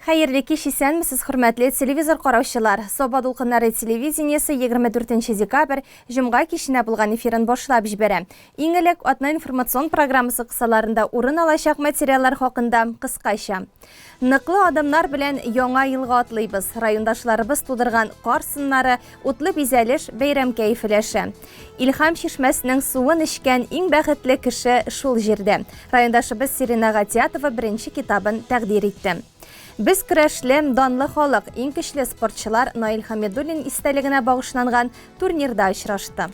Хәерле кич исәнмесез, хөрмәтле телевизор караучылар. Соба дулкыннары телевидениесе 24 декабрь җомга киченә булган эфирын башлап җибәрә. Иң элек атна информацион программасы кысаларында урын алачак материаллар хакында кыскача. Ныклы адамнар белән яңа елга атлыйбыз. Райондашларыбыз тудырган кар сыннары, утлы бизәлеш, бәйрәм кәефләшә. Илһам чишмәсенең суын эчкән иң бәхетле кеше шул җирдә. Райондашыбыз Сирина Гатиатова беренче китабын тәкъдир итте. Без көрәшле, данлы халык, иң көчле спортчылар Наил Хамидуллин истәлегенә багышланган турнирда очрашты.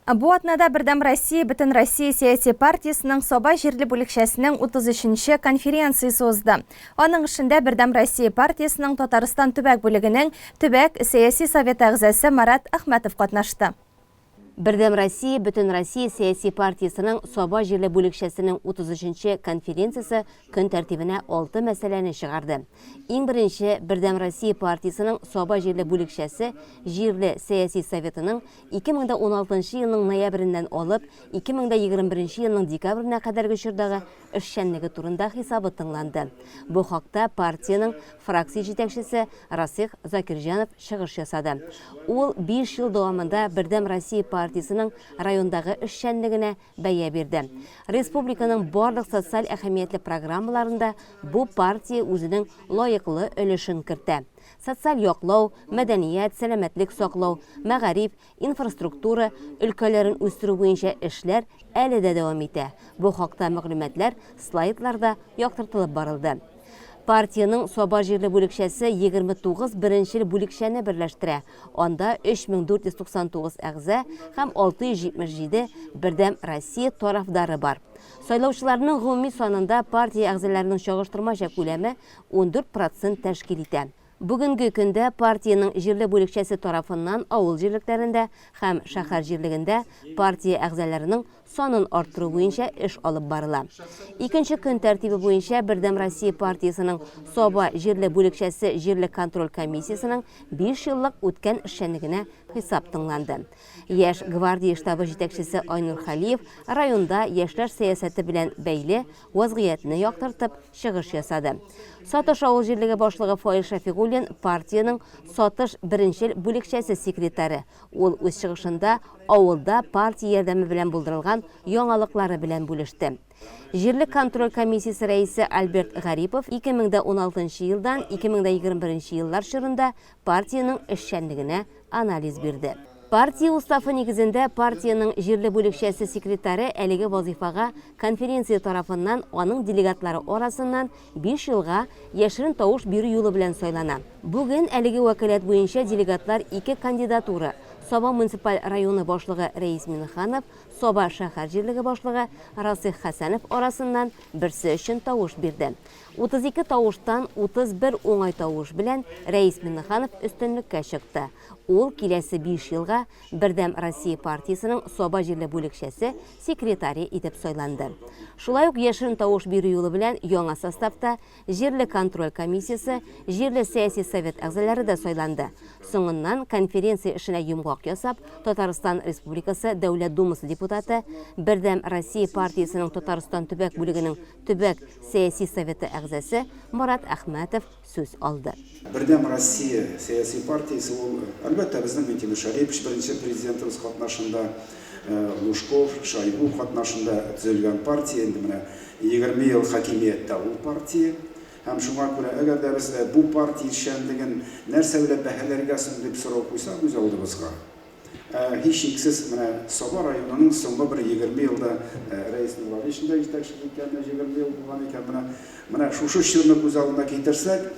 Бу атнада Бердәм Россия, Бөтен Россия сәяси партиясының Соба җирле бүлекчәсенең 33-нче конференциясе узды. Аның эшендә Бердәм Россия партиясының Татарстан төбәк бүлегенең төбәк сәяси совет әгъзасы Марат Әхмәтов катнашты. Бердәм Россия, Бөтен Россия сәяси партиясының Соба җирле бүлекчәсенең 33-нче конференциясе көн тәртибенә 6 мәсьәләне чыгарды. Иң беренче Бердәм Россия партиясының Соба җирле бүлекчәсе җирле сәяси советының 2016 елның ноябреннән алып 2021 елның декабренә кадәрге чордагы эшчәнлеге турында хисабы тыңланды. Бу хакта партияның фракция җитәкчесе Расих Закирҗанов чыгыш ясады. Ул 5 ел дәвамында Бердәм Россия партиясының райондагы эшчәнлегенә бәя бирде. Республиканың барлык социаль әһәмиятле программаларында бу партия үзенең лаеклы өлешен кертә. Социаль яклау, мәдәният, сәламәтлек саклау, мәгариф, инфраструктура өлкәләрен үстерү буенча эшләр әле дә дәвам итә. Бу хакта мәгълүматлар слайдларда яктыртылып барылды. Партияның Соба җирле бүлекчәсе 29 беренчел бүлекчәне берләштерә. Анда 3499 әгъза һәм 677 Бердәм Россия тарафдары бар. Сайлаучыларның гомуми санында партия әгъзаларының чагыштырмача күләме 14% тәшкил итә. Бүгенге көндә партияның җирле бүлекчәсе тарафыннан авыл җирлектәрендә һәм шәһәр җирлегендә партия әгъзаларының санын арттыру буенча эш алып барыла. Икенче көн тәртибе буенча Бердәм Россия партиясының Соба җирле бүлекчәсе җирле контроль комиссиясының 5 еллык үткән эшчәнлегенә хисап тыңланды. Яшь гвардия штабы җитәкчесе Айнур Халиев районда яшьләр сәясәте белән бәйле вазгыятьне яктыртып чыгыш ясады. Сатыш авыл җирлеге башлыгы Фаил Шафигуллин партияның Сатыш беренчел бүлекчәсе секретаре. Ул үз чыгышында авылда партия ярдәме белән булдырылган яңалыклары белән бүлеште. Җирле контроль комиссиясе рәисе Альберт Гарипов 2016 елдан 2021 еллар чорында партияның эшчәнлегенә анализ бирде. Партия уставы нигезендә партияның җирле бүлекчәсе секретаре әлеге вазифага конференция тарафыннан аның делегатлары арасыннан 5 елга яшерен тавыш бирү юлы белән сайлана. Бүген әлеге вәкаләт буенча делегатлар 2 кандидатура Соба муниципаль районы башлыгы Рәис Минханов, Соба шәһәр җирлеге башлыгы Расих Хәсәнов арасыннан берсе өчен тавыш бирде. 32 тавыштан 31 уңай тавыш белән Рәис Минханов өстенлеккә чыкты. Ул киләсе 5 елга Бердәм Россия партиясының Соба җирле бүлекчәсе секретаре итеп сайланды. Шулай ук яшерен тавыш бирү юлы белән яңа составта җирле контроль комиссиясе, җирле сәяси совет әгъзалары да сайланды. Соңыннан конференция эшенә йомгак ясап, Татарстан Республикасы Дәүләт Думасы депутаты, Бердәм Россия партиясының Татарстан төбәк бүлегенең төбәк сәяси советы әгъзасы Марат Әхмәтов сүз алды. Бердәм Россия сәяси партиясе ул әлбәттә безнең Минтимер Шәрипович беренче президентыбыз катнашында, Лужков, Шойгу катнашында төзелгән партия, инде менә 20 ел хакимияттә ул партия. Һәм шуңа күрә, әгәр дә без бу партия эшчәнлеген нәрсә белән бәһаләргә соң дип сорау куйсак үз алдыбызга. Һичшиксез менә Соба районының соңгы бер 20 елда Рәис Нурловичның җитәкчелек иткәненә 20 ел булган икән. Менә шушы чорны күз алдына китерсәк,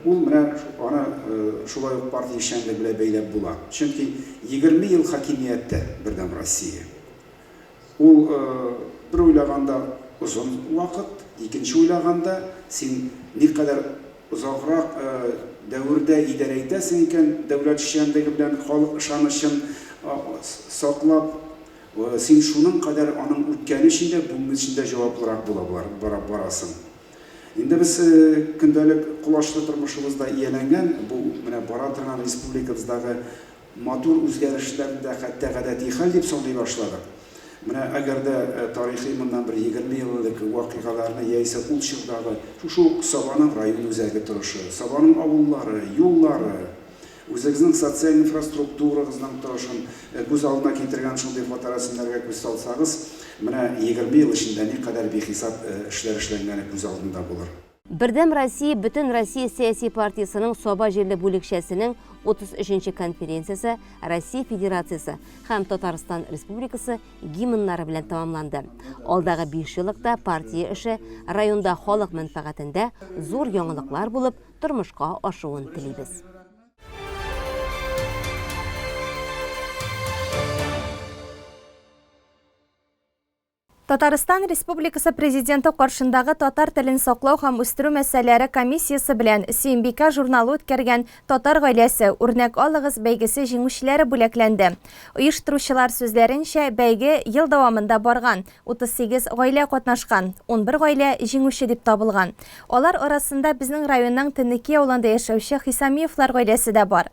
ул менә аны шулай ук партия эшчәнлеге белән бәйләп була. Чөнки 20 ел хакимияттә Бердәм Россия. Ул бер уйлаганда узын вакыт, икенче уйлаганда син никадәр узаграк дәврдә идарә итәсең икән, дәүләт эшчәнлеге белән халык ышанычын саклап, син шуның кадәр аның үткәне өчен дә, бүгенге өчен дә җаваплырак барасың. Инде без көндәлек кулашлы тормышыбызда ияләнгән, бу менә бара торган республикабыздагы матур үзгәрешләрдә хәтта гадәти хәл дип саный башладык. Менә әгәрдә тарихи моннан bir 20 еллык вакыйгаларны яисә ул чордагы шушы Сабаның район үзәге торышы, Сабаның авыллары, юллары, үзегезнең социаль инфраструктурагызның торышын күз алдына китергән шундый фоторәсемнәргә күз салсагыз, менә 20 ел эчендә никадәр бихисап эшләр эшләнгәне күз алдында булыр. Бердәм Россия, Бүтін Россия сәяси партиясының Соба җирле бүлекчәсенең 33-нче конференциясе Россия Федерациясы һәм Татарстан Республикасы гимннары белән тәмамланды. Алдагы 5 еллыкта партия эше районда халык мәнфәгатендә зур яңалыклар булып тормышка ашуын телибез. Татарстан Республикасы Президенты каршындагы татар телен саклау һәм үстерү мәсьәләләре комиссиясы белән Сөембикә журналы үткәргән Татар гаиләсе үрнәк алыгыз бәйгесе җиңүчеләре бүләкләнде. Оештыручылар сүзләренчә, бәйге ел дәвамында барган, 38 гаилә катнашкан, 11 гаилә җиңүче дип табылган. Алар арасында безнең районның Теннеке авылында яшәүче Хисамиевлар гаиләсе дә бар.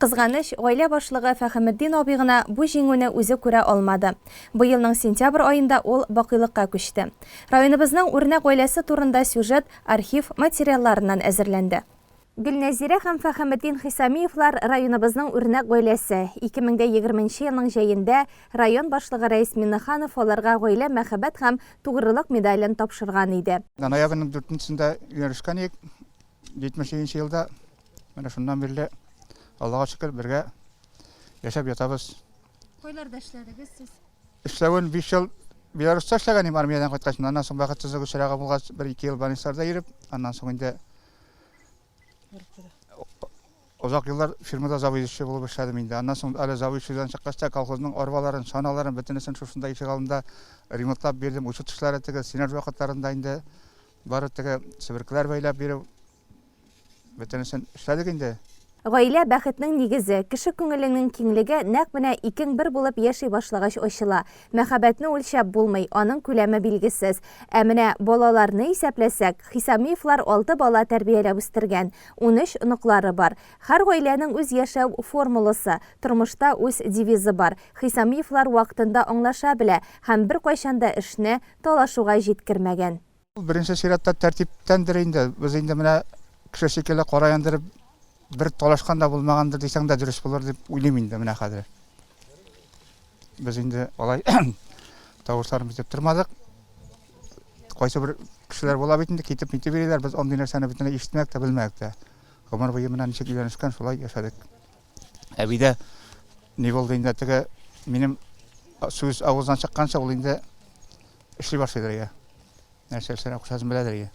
Кызганыч, гаилә башлыгы Фәхеметдин абый гына бу җиңүне үзе күрә алмады. Бу елның сентябрь аенда ул бакыйлыкка күчте. Районыбызның үрнәк гаиләсе турында сюжет архив материалларыннан әзерләнде. Гөлнәзирә һәм Фәхеметдин Хисамиевлар районыбызның үрнәк гаиләсе. 2020 елның җәендә район башлыгы Рәис Миннеханов аларга гаилә мәхәббәт һәм тугрылык медален тапшырган иде. Ноябрьнең 4-сендә ярышкан идек. 70 елда менә шуннан бирле Аллаһка шөкер бергә яшәп ятабыз. Кайларда эшләдегез сез? Эшләвен 5 ел Беларуста эшләгән идем армиядан кайткач, аннан соң бәхетсезлек очрагы булгач 1-2 ел больницаларда йөреп, аннан соң инде озак еллар фирмада заводчы булып эшләдем инде. Аннан соң әле заводчыдан чыккач та колхозның арбаларын, шаналарын бөтенесен шушында ишек алдында ремонтлап бирдем. Учет эшләре теге синер вакытларында инде бары теге себеркләр бәйләп биреп бөтенесен эшләдек инде. Гаилә бәхетнең нигезе, кеше күңеленең киңлеге нәкъ менә икең бер булып яши башлагач ачыла. Мәхәббәтне үлчәп булмый, аның күләме билгесез. Ә менә балаларны исәпләсәк, Хисамиевлар 6 бала тәрбияләп үстергән, 13 оныклары бар. Һәр гаиләнең үз яшәү формуласы, тормышта үз девизы бар. Хисамиевлар вакытында аңлаша белә һәм бер кайчанда эшне талашуга җиткермәгән. Беренче чиратта тәртиптәндер инде. Без инде менә кеше шикелле караяндырып bir талашкан да булмагандыр дисәң дә дөрес булыр дип уйлыйм инде менә хәзер. Без инде алай тавышларыбыз дип тормадык. Кайсы бер кешеләр була бит инде китеп бирәләр, без андый нәрсәне бөтенләй ишетмәк тә белмәк тә. Гомер буе менә ничек өйләнешкән шулай яшәдек. Әбидә ни булды инде теге минем сүз авыздан чыкканча ул инде эшли башлый дә. Нәрсәләрне укшазым беләдер.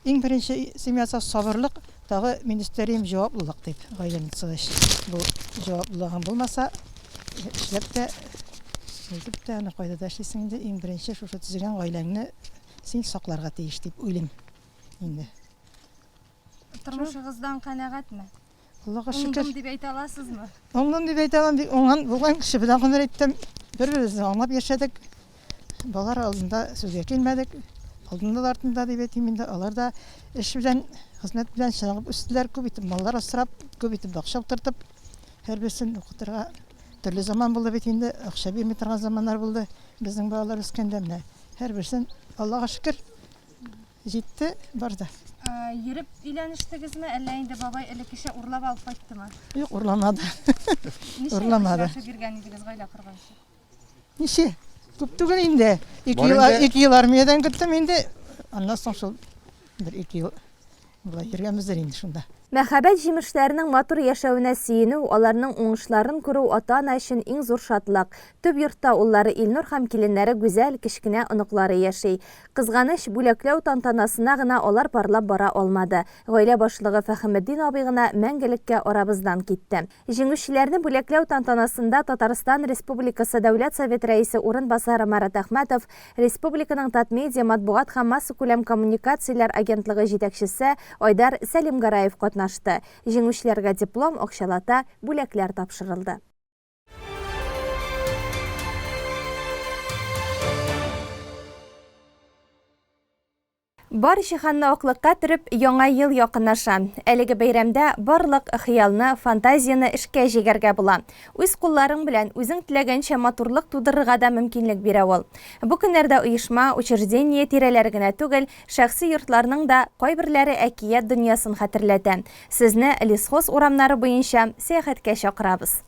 Иң беренче семьяса сабырлык, тагы министериум җаваплылык дип гаиләне сыгыш. Бу җаваплылыгын булмаса, эшләп тә, әйтеп тә, аны кайда да эшлисең инде, иң беренче шушы төзегән гаиләңне син сакларга тиеш дип уйлыйм инде. Тормышыгыздан канәгатьме? Аллаһка шөкер. Оңдым дип әйтә аласызмы? Оңдым дип әйтә алам, оңган булган кеше белән гомер иттем. Бер-беребезне аңлап яшәдек. Балалар алдында сүзгә килмәдек. Алдында да артында дип әйтим инде. Алар да эш белән, хезмәт белән чыгып үстеләр, күп итеп маллар асрап, күп итеп бакча утыртып, һәрберсен укытырга төрле заман булды бит инде. Акча бирми торган заманнар булды. Безнең балалар үскәндә менә һәрберсен Аллаһка шөкер җитте, барды. Йөреп өйләнештегезме, әллә инде бабай элеккечә урлап алып кайттымы? Юк, урламады. Урламады. Ничә биргән идегез гаилә корганчы? Ничә? Күп түгел инде. 2 ел армиядан киттем инде. Аннан соң шул 1-2 ел булай йөргәнбездер инде шунда. Мәхәббәт җимешләренең матур яшәвенә сөенү, аларның уңышларын күрү ата-ана өчен иң зур шатлык. Төп йортта уллары Илнур һәм киленнәре гүзәл кечкенә оныклары яши. Кызганыч, бүләкләү тантанасына гына алар парлап бара алмады. Гаилә башлыгы Фәхеметдин абый гына мәңгелеккә арабыздан китте. Җиңүчеләрне бүләкләү тантанасында Татарстан Республикасы Дәүләт Совет рәисе урынбасары Марат Әхмәтов, республиканың Татмедиа матбугат һәм масса күләм коммуникацияләр агентлыгы җитәкчесе Айдар Сәлимгараев катнашты. Җиңүчеләргә диплом, акчалата, бүләкләр тапшырылды. Бар шиханны оклыкка төріп, яңа ел якынлаша. Әлеге бәйрәмдә барлык хыялны, фантазияны эшкә җигәргә була. Үз кулларың белән үзең теләгәнчә матурлык тудырырга да мөмкинлек бирә ул. Бу көннәрдә оешма, учреждение тирәләре генә түгел, шәхси йортларның да кайберләре әкият дөньясын хәтерләтә. Сезне лесхоз урамнары буенча сәяхәткә чакырабыз.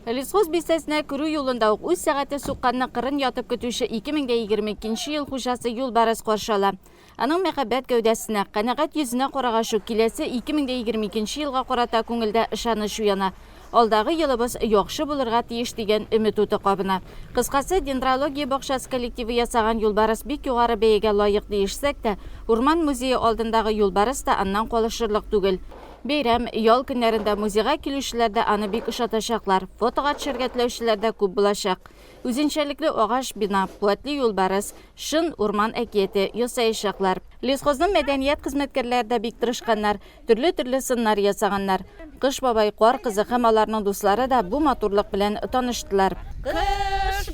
Лесхоз бистәсенә керү юлында ук үз сәгате сукканны кырын ятып көтүче 2022 ел хуҗасы Юлбарыс каршы ала. Аның мәхәббәт гәүдәсенә, канәгать йөзенә карагашу киләсе 2022 елга карата күңелдә ышаныч уяна. Алдагы елыбыз яхшы булырга тиеш дигән өмет уты кабына. Кыскасы, дендрология бакчасы коллективы ясаган Юлбарыс бик югары бәягә лаек диешсәк тә, Урман музее алдындагы Юлбарыс та аннан калышырлык түгел. Бәйрәм, ял көннәрендә музейга килүчеләрдә аны бик ошатачаклар, фотога төшәргә теләүчеләр дә күп булачак. Үзенчәлекле агач бина, куәтле Юлбарыс, шын урман әкияте ясаячаклар. Лесхозның мәдәният хезмәткәрләре дә бик тырышканнар, төрле сыннар ясаганнар. Кыш бабай, кар кызы һәм аларның дуслары да бу матурлык белән таныштылар. Кыш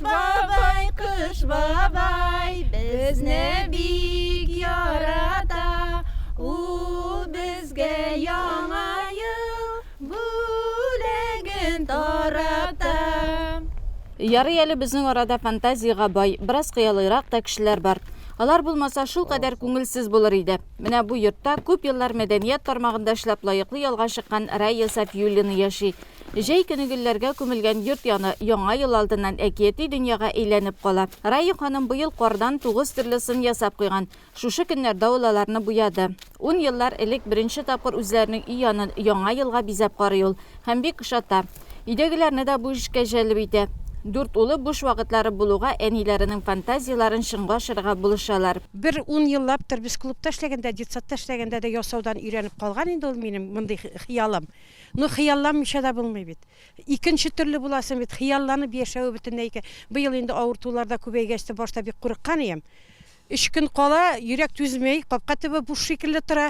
бабай, безне бик ярата. Ул безгә яңа ел бүләген тарата. Ярый әле безнең арада фантазияга бай, бераз кыялыйрак та кешеләр бар. Алар булмаса шул кадәр күңелсез булыр иде. Менә бу йортта күп еллар мәдәният тармагында эшләп лаеклы ялга чыккан Рая Сафиуллина яши. Җәй көне гөлләргә күмелгән йорт яны яңа ел алдыннан әкияти дөньяга әйләнеп кала. Рая ханым быел кардан 9 төрле сын ясап куйган. Шушы көннәрдә ул аларны буяды. 10 еллар элек беренче тапкыр үзләренең өй янын яңа елга бизәп карый ул. Һәм бик ошата. Өйдәгеләрне дә бу эшкә җәлеп итә. 4 улы буш вакытлары булуга әниләренең фантазияларын шыңга ашырга булышалар. Бер 10 еллаптыр без клубта эшләгәндә, детсадта эшләгәндә дә ясаудан өйрәнеп калган инде ул минем мондый хыялым. Ну хыялламыйча да булмый бит. Икенче төрле буласың бит, хыялланып яшәү бөтенләй икән. Быел инде авыртуларда күбәйгәч башта бик курыккан идем. 3 көн кала йөрәк түзмәй, капка төбе буш шикелле тора.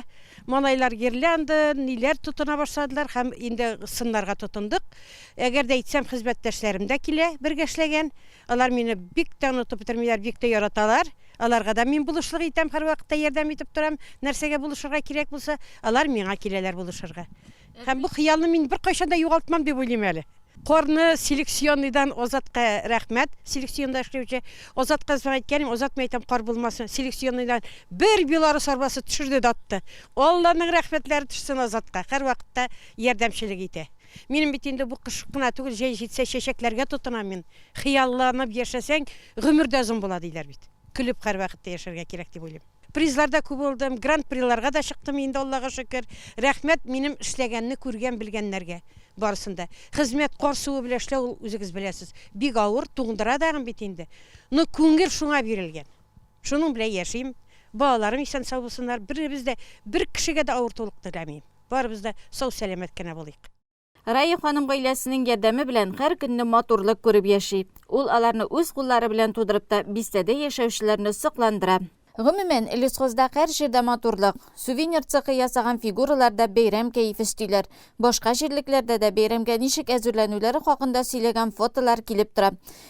Малайлар гирлянды, ниләр тотына башладылар һәм инде сыннарга тотындык. Әгәр дә әйтсәм, хезмәттәшләрем дә килә, бергә эшләгән. Алар мине бик тә онытып бетермиләр, бик тә яраталар. Аларга да мин булышлык итәм, һәр вакытта ярдәм итеп торам. Нәрсәгә булышырга кирәк булса, алар миңа киләләр булышырга. Һәм бу хыялны мин бер кайчан да югалтмам дип уйлыйм әле. Корны селекционныйдан Озатка рәхмәт. Селекционда эшләүче Озатка әйткәнем, Озат мәйтәм кар булмасын. Селекционныйдан бер белорус арбасы төшерде дә атты. Алланың рәхмәтләре төшсен Озатка. Һәр вакытта ярдәмчелек итә. Минем бит инде бу кыш кына түгел, җәй җитсә чәчәкләргә тотынам мин. Хыялланып яшәсәң, гомердә озын була диләр бит. Көлеп һәр вакытта яшәргә кирәк дип уйлыйм. Призларда күп булдым, гран-приларга да чыктым инде, Аллага шөкер. Рәхмәт минем эшләгәнне күргән белгәннәргә барысында. Хезмәт карсуы белән эшләү үзегез беләсез. Бик авыр, туңдыра дагы бит инде. Ну күңел шуңа бирелгән. Шуның белән яшим. Балаларым исән сау булсыннар. Беребез дә бер кешегә дә авыртулык теләмим. Барыбыз да сау сәламәт кенә булыйк. Рая ханым гаиләсенең ярдәме белән һәр көнне матурлык күреп яши. Ул аларны үз куллары белән тудырып та бистәдә яшәүчеләрне сокландыра. Гомумән, лесхозда һәр җирдә матурлык. Сувенир цехы ясаган фигураларда бәйрәм кәеф истиләр. Башка җирлекләрдә дә бәйрәмгә ничек әзерләнүләре хакында сөйләгән фотолар килеп тора.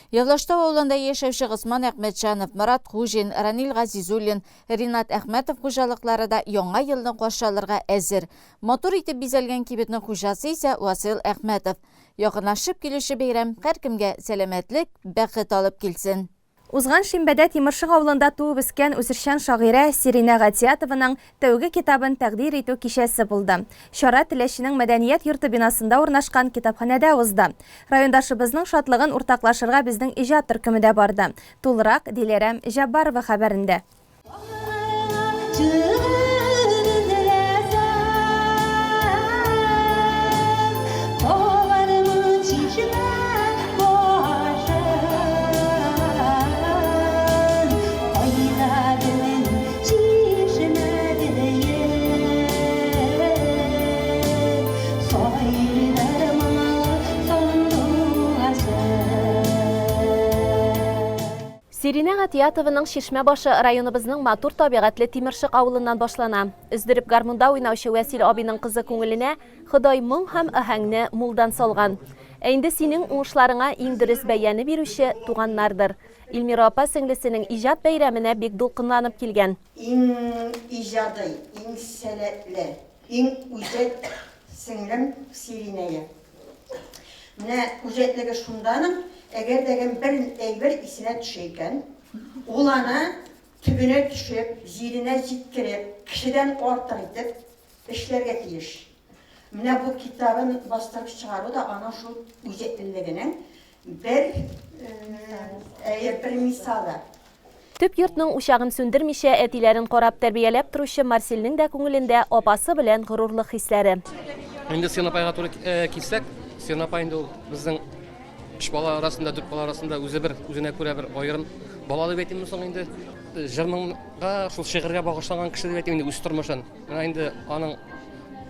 Яглаштау авылында яшәүче Госман Әхмәтҗанов, Марат Хуҗин, Ранил Газизуллин, Ринат Әхмәтов хуҗалыклары да яңа елны каршы алырга әзер. Матур итеп бизәлгән кибетнең хуҗасы исә Васил Әхмәтов. Якынлашып килүче бәйрәм һәркемгә сәламәтлек, бәхет алып килсен. Узган шимбәдә Тимершык авылында туып үскән үсешчән шагыйрә Сирина Гатиятованың тәүге китабын тәкъдир итү кичәсе булды. Чара Теләченең мәдәният йорты бинасында урнашкан китапханәдә узды. Райондашыбызның шатлыгын уртаклашырга безнең иҗат төркеме дә барды. Тулырак Диләрәм Җаббарова хәбәрендә. Сирина Гатиятованың Шишмә башы районыбызның матур табигатьле Тимершык авылыннан башлана. Өздереп гармунда уйнаучы Вәсил абыйның кызы күңеленә Ходай моң һәм аһәңне мулдан салган. Ә инде синең уңышларыңа иң дөрес бәяне бирүче туганнардыр. Эльмира апа сеңлесенең иҗат бәйрәменә бик дулкынланып килгән. Иң иҗади, иң сәләтле, иң үҗәт сеңлем Сиринәгә. Менә үҗәтлеге шунданың, әгәр дәгән бер әйбер исенә төшә икән, ул аны төбенә төшеп, җиренә җиткереп, кешедән артык итеп эшләргә тиеш. Менә бу китабын бастырып чыгару да ана шул үҗәтлегенең бер мисалы. Төп йортның учагын сүндермичә әтиләрен карап тәрбияләп торучы Марселнең дә күңелендә апасы белән горурлык хисләре. Инде Сен апайга туры килсәк, Сен апай инде ул безнең 3 бала арасында, 4 бала арасында үзенә күрә бер аерым бала дип әйтәм соң инде. Җырныңга, шул шигырьгә багышланган кеше дип әйтәм инде үз тормышын. Менә инде аның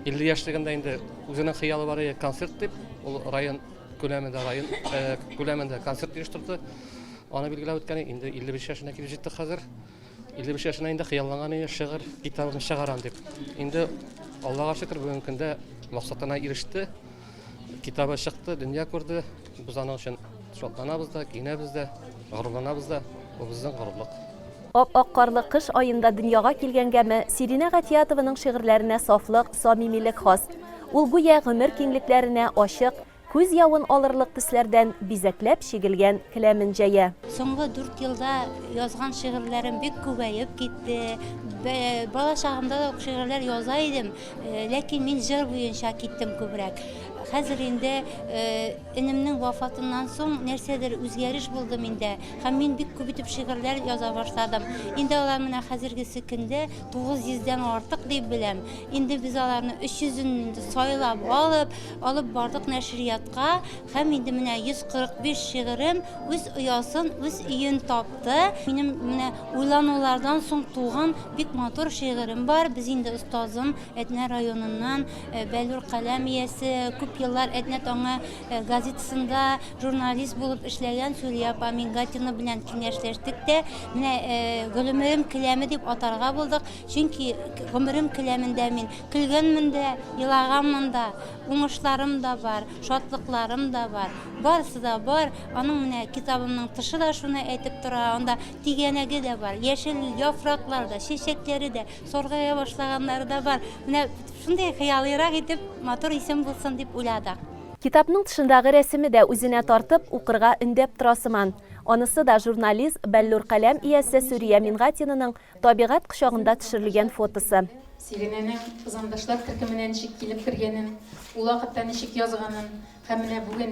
50 яшьлегендә инде үзенең хыялы бар иде концерт дип, ул район күләмендә концерт оештырды. Аны билгеләп үткән инде 55 яшына килеп җитте хәзер. 55 яшына инде хыялланган иде шигырь китабын чыгарам дип. Инде Аллага шөкер бүгенге көндә максатына иреште. Китабы чыкты, дөнья күрде. Без аның өчен шатланабыз да, кинәбез дә, горурланабыз да. Бу безнең горурлык. Ап-ак карлы кыш аенда дөньяга килгәнгәме Сирина Гатиятованың шигырьләренә сафлык, самимилек хас. Ул гүя гомер киңлекләренә ачык, күз явын алырлык төсләрдән бизәкләп чигелгән келәмен җәя. Соңгы 4 елда язган шигырьләрем бик күбәеп китте. Бала чагымда да шигырьләр яза идем, ләкин мин җыр буенча киттем күбрәк. Хәзер инде энемнең вафатыннан соң нәрсәдер үзгәреш булды миндә. Һәм мин бик күп итеп шигырьләр яза башладым. Инде алар менә хәзергесе көндә 900-дән артык дип беләм. Инде без аларны 300-ын сайлап алып бардык нәшриятка. Һәм инде менә 145 шигырем үз оясын, үз өен тапты. Минем менә уйланулардан соң туган бик матур шигырем бар. Без инде остазым Әтнә районыннан Бәллүр каләм иясе күп еллар Әтнә таңы газетасында журналист булып эшләгән Сүлия апа Мингатина белән киңәшләштек тә, менә гөлөмерем келәме дип атарга булдык. Чөнки гомерем келәмендә мин көлгәнмен дә, елаганмын да, уңышларым да бар, шатлыкларым да бар. Барысы да бар. Аның менә китабымның тышы да шуны әйтеп тора. Анда тигәнәге дә бар, яшел яфраклар да, чәчәкләре дә, соргая башлаганнары да бар. Менә шундый хыялыйрак итеп матур исем булсын дип уйладык. Китапның тышындагы рәсеме дә үзенә тартып, укырга өндәп торасыман. Анысы да журналист Бәллүр каләм иясе Сүрия Мингатинаның табигать кочагында төшерелгән фотосы. Сиринәнең кызандашлар төркеменә ничек килеп кергәнен, ул вакытта ничек язганын, һәм менә бүген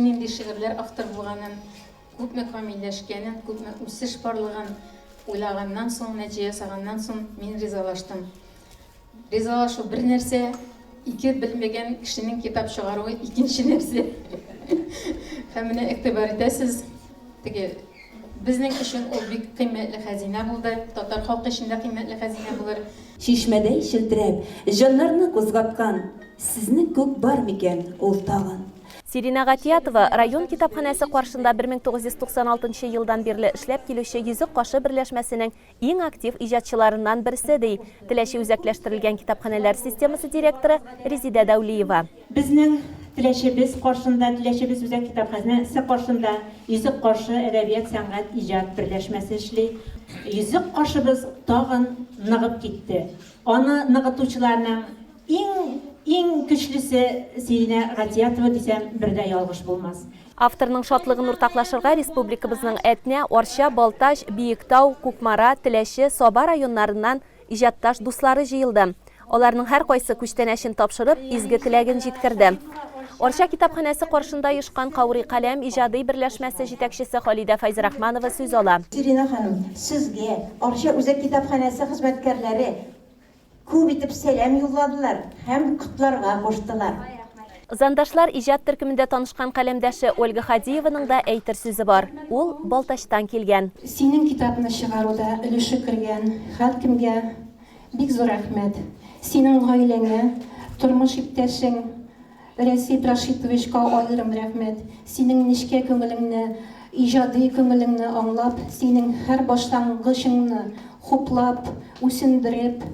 нинди шигырьләр автор булганын, күпме камилләшкәнен, күпме үсеш барлыгын уйлаганнан соң, нәтиҗә ясаганнан соң мин ризалаштым. Ризалашу бер нәрсә, ике белмәгән кешенең китап чыгаруы икенче нәрсә. Һәм менә игътибар итәсез, безнең өчен ул бик кыйммәтле хәзинә булды, татар халкы өчен дә кыйммәтле хәзинә булыр. Шишмәдәй челтерәп, җаннарны кузгаткан, сезнең күк бар микән ул тагын? Сирина Гатиятова район китапханәсе каршында 1996 елдан бирле эшләп килүче Йөзек кашы берләшмәсенең иң актив иҗатчыларыннан берсе ди. Теләче үзәкләштерелгән китапханәләр системасы директоры Резида Дәүлиева. Безнең теләчебез каршында, теләчебез үзәк китапханәсе каршында Йөзек кашы әдәбият, сәнгать, иҗат берләшмәсе эшли. Йөзек кашыбыз тагын ныгып китте. Аны ныгытучыларның иң көчлесе Сирина Гатиятова дисәм, бердә ялгыш булмас. Авторның шатлыгын уртаклашырга республикабызның Әтнә, Арча, Балташ, Биектау, Кукмара, Теләче, Саба районнарыннан иҗатташ дуслары җыелды. Аларның һәр кайсы күчтәнәчен тапшырып, изге теләген җиткерде. Арча китапханәсе каршында оешкан Каурый каләм иҗади берләшмәсе җитәкчесе Халида Файзрахманова сүз ала. Сирина ханым, сезгә Арча үзәк китапханәсе хезмәткәрләре күп итеп сәлам юлладылар һәм котларга куштылар. Зандашлар иҗат төркемендә танышкан каләмдәше Ольга Хадиеваның да әйтер сүзе бар. Ул Балташтан килгән. Синең китапны чыгаруда өлеше кергән һәркемгә бик зур рәхмәт. Синең гаиләңә, тормыш иптәшең Рәсип Рашитовичка аерым рәхмәт. Синең нечкә күңелеңне, иҗади күңелеңне аңлап, синең һәр башлангычыңны хуплап, үсендереп,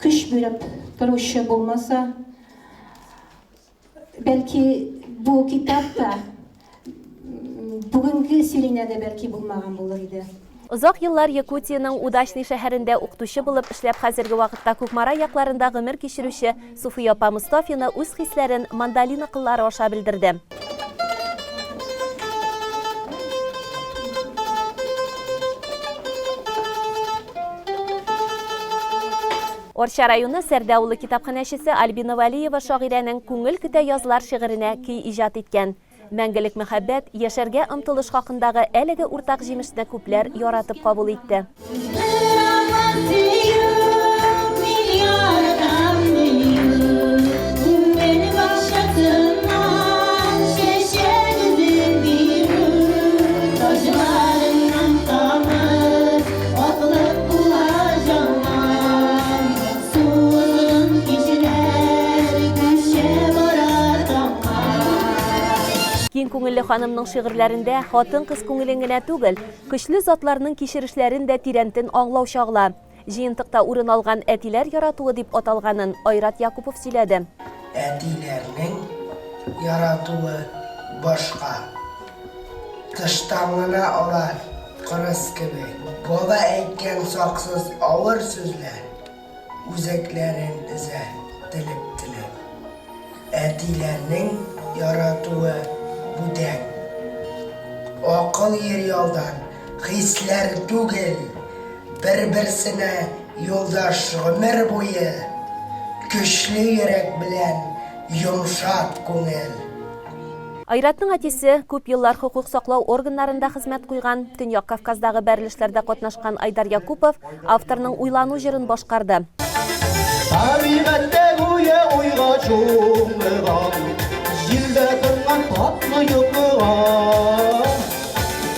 көч биреп торучы булмаса, бәлки бу китапта бүгінгі Сиринәдә бәлки булмаган булыр иде. Узак еллар Якутияның Удачный шәһәрендә укытучы булып эшләп, хәзерге вакытта Күкмара якларында гомер кичерүче Суфия апа Мустафина үз хисләрен мандалина кыллары аша белдерде. Орча районы Сәрдә авылы китапханәчесе Альбина Валиева шагыйрәнең күңел көтә язлар шигыренә көй иҗат иткән. Мәңгелек мәхәббәт, яшәргә омтылыш хакындагы әлеге уртак җимешне күпләр яратып кабул итте. Киң күңелле ханымның шигырьләрендә хатын-кыз күңелен генә түгел, көчле затларның кичерешләрен дә тирәнтен аңлау чагыла. Җыентыкта урын алган әтиләр яратуы дип аталганын Айрат Якупов сөйләде. Әтиләрнең яратуы башка. Тыштан гына алар кырыс кебек. Бала әйткән саксыз авыр сүзләр үзәкләрен эзә телеп. Әтиләрнең яратуы Будәк. Акыл йөр ялдан, хисләр түгел, бер-берсенә юлдаш гомер буе, көчле йөрәк белән йомшак күңел. Айратның әтисе күп еллар хукук саклау органнарында хезмәт куйган, Төньяк Кавказдагы бәрелешләрдә катнашкан Айдар Якупов авторның уйлану җырын башкарды. Табигатьтә уйга чумган, җирдә торган татны йокыга,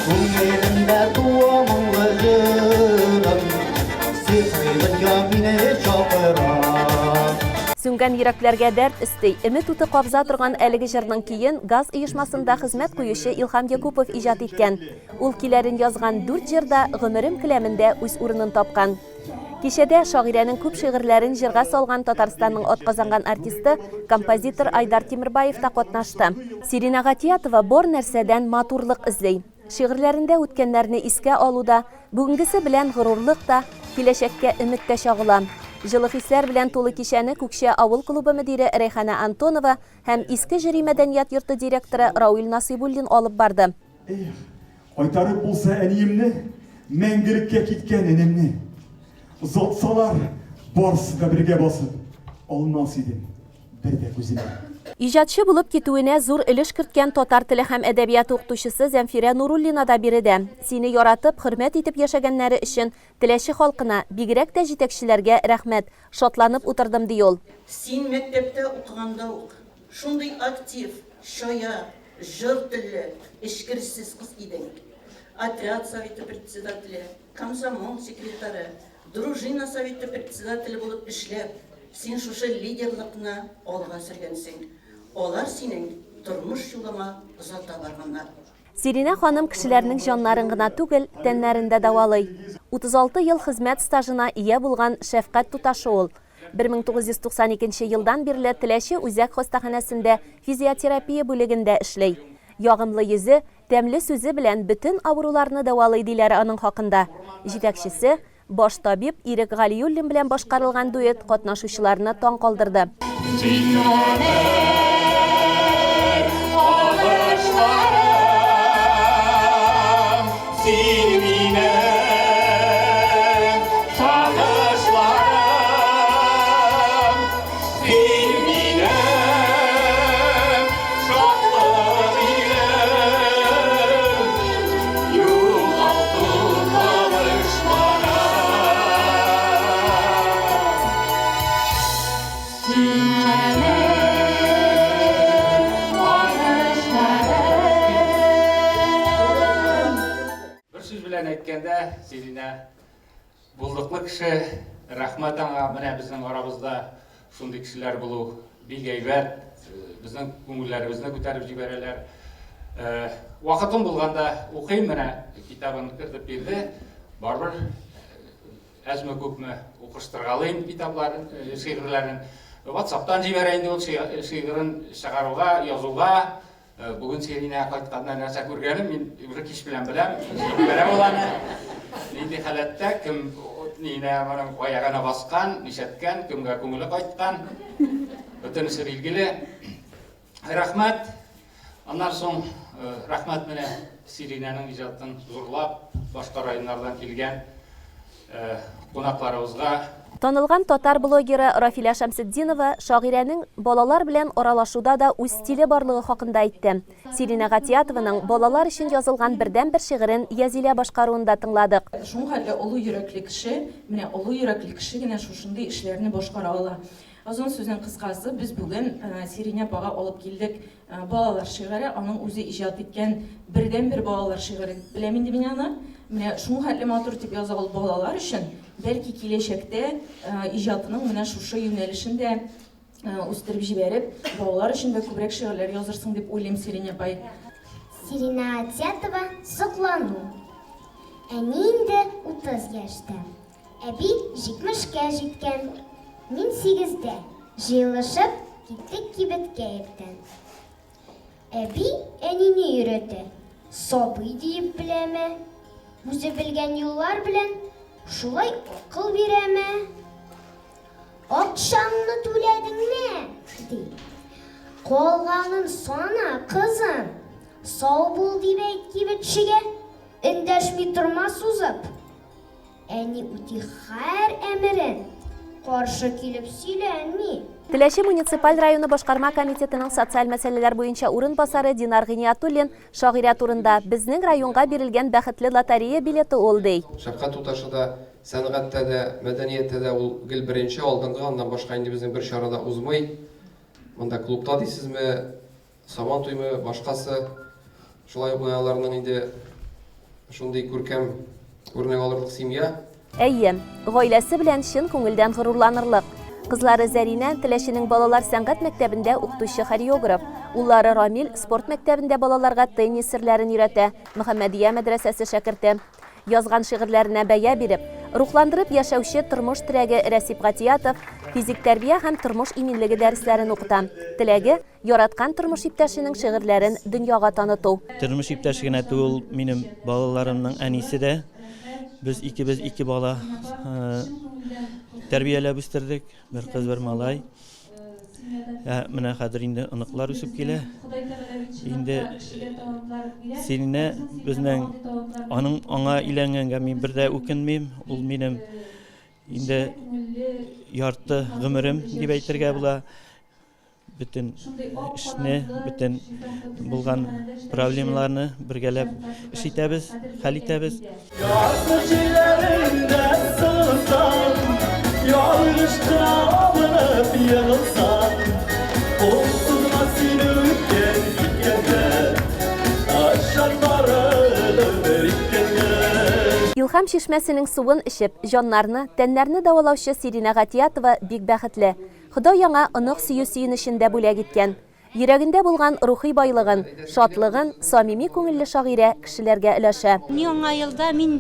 күңелемдә туа моңлы җырым, сихригә мине чакыра. Сүнгән йөрәкләргә дәрт өсти, өмет уты кабза торган әлеге җырның көен газ оешмасында хезмәт куючы Илһам Якупов иҗат иткән. Ул киләрен язган 4 җырда гомерем келәмендә үз урынын тапкан. Кичәдә шагыйрәнең күп шигырьләрен җырга салган Татарстанның атказанган артисты, композитор Айдар Тимербаев та катнашты. Сирина Гатиятова бор нәрсәдән матурлык эзли. Шигырьләрендә үткәннәрне искә алуда, бүгенгесе белән горурлык та, киләчәккә өмет тә чагыла. Җылы хисләр белән тулы кичәне Күкчә авыл клубы мөдире Рәйхана Антонова һәм иске җири мәдәният йорты директоры Рауил Насыйбуллин алып барды. Кайтарып булса әниемне, мәңгелеккә киткән энемне. Зотсалар, барсы да бергә басып, алмас идем, бер дә күземә. Иҗатчы булып китүенә зур өлеш керткән татар теле һәм әдәбият укытучысы Зәмфирә Нуруллина да биредә. Сине яратып, хөрмәт итеп яшәгәннәре өчен Теләче халкына, бигрәк тә җитәкчеләргә рәхмәт. Шатланып утырдым ди ул. Син мәктәптә укыганда ук шундый актив, шая, җыр телле, эшкерсез кыз идең. Отряд советы председателе, комсомол секретаре, дружина советы председателе булып эшләп, син шушы лидерлыкны алга сөргәнсең. Алар синең тормыш юлыңа озата барганнар. Сирина ханым кешеләрнең җаннарын гына түгел, тәннәрендә дәвалый. 36 ел хезмәт стажына ия булган Шәфкать туташы ул. 1992 елдан бирле Теләче үзәк хастаханәсендә физиотерапия бүлегендә эшләй. Ягымлы йөзе, тәмле сүзе белән бөтен авыруларны дәвалый диләр аның хакында. Җитәкчесе баш табиб Ирек Галиуллин белән башкарылган дуэт катнашучыларны таң калдырды. Сирина булдыклы кеше, рәхмәт аңа, менә безнең арабызда шундый кешеләр булу бик әйбәт, безнең күңелләребезне күтәреп җибәрәләр. Вакытым булганда укыйм, менә китабын кертеп бирде. Барбыр әзме күпме укыштыргалыйм китапларын, шигырьләрен. WhatsApp'тан җибәрә инде ул шигырен чыгаруга, язуга. Бүгін Серина қайтқаннан нәрсе көргенім, мен уже кеш білем білем, жеңбәрі боланы. Нейді қалатта, кім нейіне аяғана басқан, нешеткен, кімге көңілі қайтқан. Өтінісі білгілі. Рахмат. Аннан соң рахмат мене Серинаның ижатын зурлап, башқа райондардан келген қонақтарыбызға. Танылган татар блогеры Рафиля Шамсетдинова шагыйрәнең балалар белән аралашуда да үз стиле барлыгы хакында әйтте. Сирина Гатиятованың балалар өчен язылган бердән-бер шигырен Язилә башкаруында тыңладык. Шуңа хәтле олы йөрәкле кеше, менә олы йөрәкле кеше генә шушындый эшләрне башкара ала. Озын сүзнең кыскасы, без бүген Сирина апага алып килдек балалар шигыре, аның үзе иҗат иткән бердән-бер балалар шигыре. Беләм инде мин аны. Менә шуңа хәтле матур дип яза ул балалар өчен. Бәлки киләчәктә иҗатының менә шушы юнәлешендә үстереп җибәреп, балалар өчен дә күбрәк шигырьләр язырсың дип уйлыйм, Сирина апай. Сирина Гатиятова соклану. Әни инде 30 яшьтә. Әби 70-кә җиткән. Мин 8-дә. Җыелышып киттек кибеткә иртән. Әби әнине өйрәтә. Сабый дип беләме? Үзе белгән юллар белән шулай акыл бирәме? Акчаңны түләдеңме? Ди. Калганын сана, кызым. Сау бул дип әйт кибетчегә. Эндәшми тормас узып. Әни үти һәр әмерен каршы килеп сөйләнми. Теләче муниципаль районы башкарма комитетының социаль мәсьәләләр буенча урынбасары Динар Гыниятуллин шагыйрә турында безнең районга бирелгән бәхетле лотерея билеты ул ди. Шәфкать туташыда, сәнгатьтә дә, мәдәнияттә дә ул гел беренче алдынгы, аннан башка инде безнең бер чарада узмый. Монда клубта дисезме, Сабан туймы, башкасы шулай буяларның инде шундый күркәм үрнәк алырлык семья. Әйе, гаиләсе белән чын күңелдән горурланырлык. Кызлары Зәринә Теләченең балалар сәнгать мәктәбендә укытучы хореограф. Уллары Рамил спорт мәктәбендә балаларга теннис серләрен өйрәтә. Мөхәммәдия мәдрәсәсе шәкерте. Язган шигырьләренә бәя биреп, рухландырып яшәүче тормыш терәге Рәсип Гатиятов физик тәрбия һәм тормыш иминлеге дәресләрен укыта. Теләге яраткан тормыш иптәшенең шигырьләрен дөньяга таныту. Тормыш иптәше генә түгел, минем балаларымның әнисе дә. Без ике бала тәрбияләп үстердек, бер кыз, бер малай. Менә хәзер инде оныклар үсеп килә. Инде Сирина безнең аңа өйләнгәнгә мин бер дә үкенмим. Ул минем инде ярты гомерем дип әйтергә була. Bütün işni, bütün bulgan problemlarını birgelep iş итәбез, хәл итәбез. Илһам шишмәсенең суын ишеп, җаннарны, тәннәрне дәвалаучы Сирина Гатиятова бик бәхетле. Ходай яңа онык сөю-сөенешендә бүләк иткән. Йөрәгендә булган рухи байлыгын, шатлыгын самими күңелле шагыйрә кешеләргә өләшә. Яңа елда мин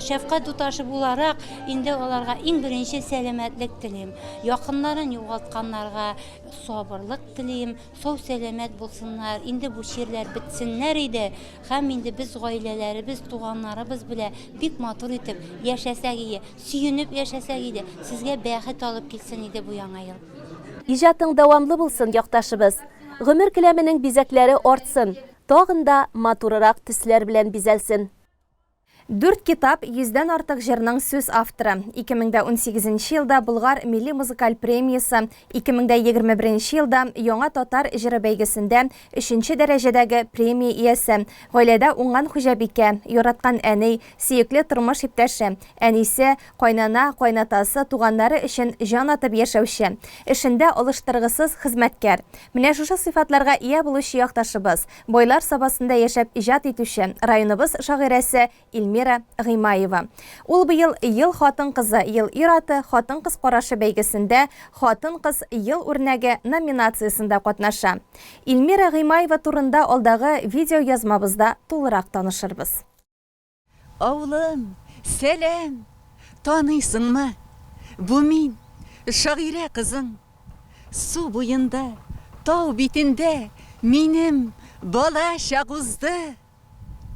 шәфкать туташы буларак инде аларга иң беренче сәламәтлек телим. Якыннарын югалтканнарга сабырлык телим, сау сәламәт булсыннар. Инде бу ширләр бетсеннәр иде. Һәм инде без гаиләләребез, туганнарыбыз белән бик матур итеп яшәсәк иде, сөенеп яшәсәк иде. Сезгә бәхет алып килсен иде бу яңа ел. Иҗатың дәвамлы булсын, якташыбыз. Гомер келәменең бизәкләре артсын, тагын да матурырак төсләр белән бизәлсен. 4 китап, 100дән артык җырның сүз авторы. 2018 елда Болгар милли музыкаль премиясы, 2021 елда Яңа татар җыры бәйгесендә 3нче дәрәҗәдәге премия иясе. Гаиләдә уңган хуҗабикә, яраткан әни, сөекле тормыш иптәше, әнисе, кайнана, кайнатасы, туганнары өчен җан атып яшәүче. Эшендә алыштыргысыз хезмәткәр. Менә шушы сыйфатларга ия булучы якташыбыз, бойлар сабасында яшәп иҗат итүче, районыбыз шагыйрәсе Илмира Гыймаева. Ул быел ел хатын-кызы, ел ир-аты хатын-кыз карашы бәйгесендә хатын-кыз ел үрнәге номинациясында катнаша. Илмира Гыймаева турында алдагы видео язмабызда тулырак танышырбыз. Авылым, сәлам, таныйсыңмы? Бу мин, шагыйрә кызың. Су буенда, тау битендә минем бала шағызды.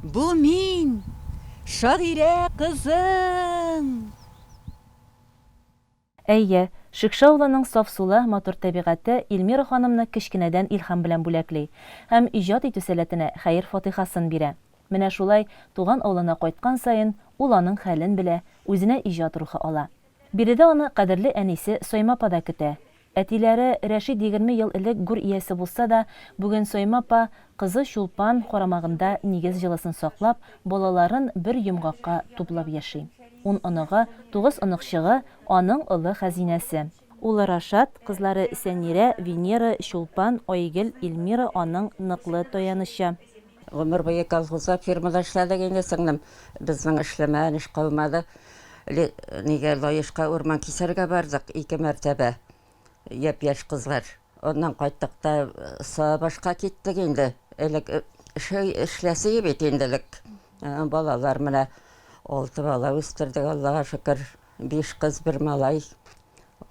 Бу мин, Шагыйрә кызың. Әйе, Шикша авылының саф сулы, матур табигате Илмира ханымны кечкенәдән илһам белән бүләкли һәм иҗат итү сәләтенә хәер фатихасын бирә. Менә шулай туган авылына кайткан сайын ул аның хәлен белә, үзенә иҗат рухы ала. Биредә аны кадерле әнисе Сойма апа да көтә. Әтиләре Рәшид 20 ел элек гүр иясе булса да, бүген Сойма апа кызы Чулпан карамагында нигез җылысын саклап, балаларын бер йомгакка туплап яши. 10 оныгы, 9 оныкчыгы аның олы хәзинәсе. Улы Рашат, кызлары Сәнирә, Венера, Чулпан, Айгөл, Илмира аның ныклы таянышы. Гомер буе колхозда фирмада эшләдек инде сеңлем. Безнең эшләмәгән эш калмады. Нигә лаешка урман кисәргә бардык 2 мәртәбә. Япь-яшь кызлар. Оннан кайттык та башка киттек инде. Элек эшләсе бит инделек. Балалар менә 6 бала үстердек, Аллага шөкер. 5 кыз, 1 малай.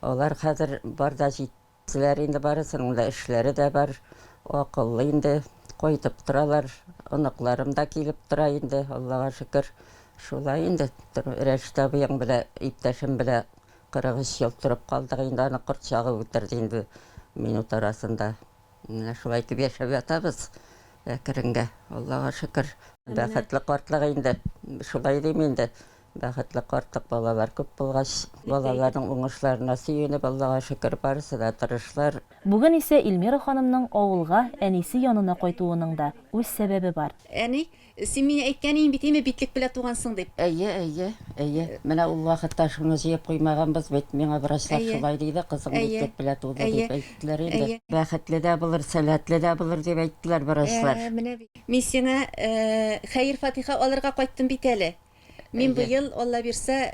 Алар хәзер барда җиттеләр инде, барысының да эшләре дә бар. Акыллы инде, кайтып торалар. Оныкларым да килеп тора инде, Аллага шөкер. Шулай инде. Рәшит абыең белән иптәшем белән 43 ел торып калдык инде, аны корчагы үтерде инде минут арасында. Менә шулай итеп яшәп ятабыз. Әкренге, Аллага шөкер. Бәхетле картлык инде. Шулай дим инде. Бәхетле картлык, балалар күп булгач, балаларның уңышларына сөенеп, Аллага шөкер, барысы да тырышлар. Бүген исә Илмира ханымның авылга әнисе янына кайтуының да үз сәбәбе бар. Әни, син мине әйткәнең бит инде битлек белән тугансың дип. Әйе. Менә ул вакытта шуны җыеп куймаганбыз бит. Миңа врачлар шулай диде, кызың битлек белән туды дип әйттеләр инде. Бәхетле дә булыр, сәләтле дә булыр дип әйттеләр врачлар. Мин сиңа хәер фатиха алырга кайттым бит әле. Мин бу ел, Алла бирсә,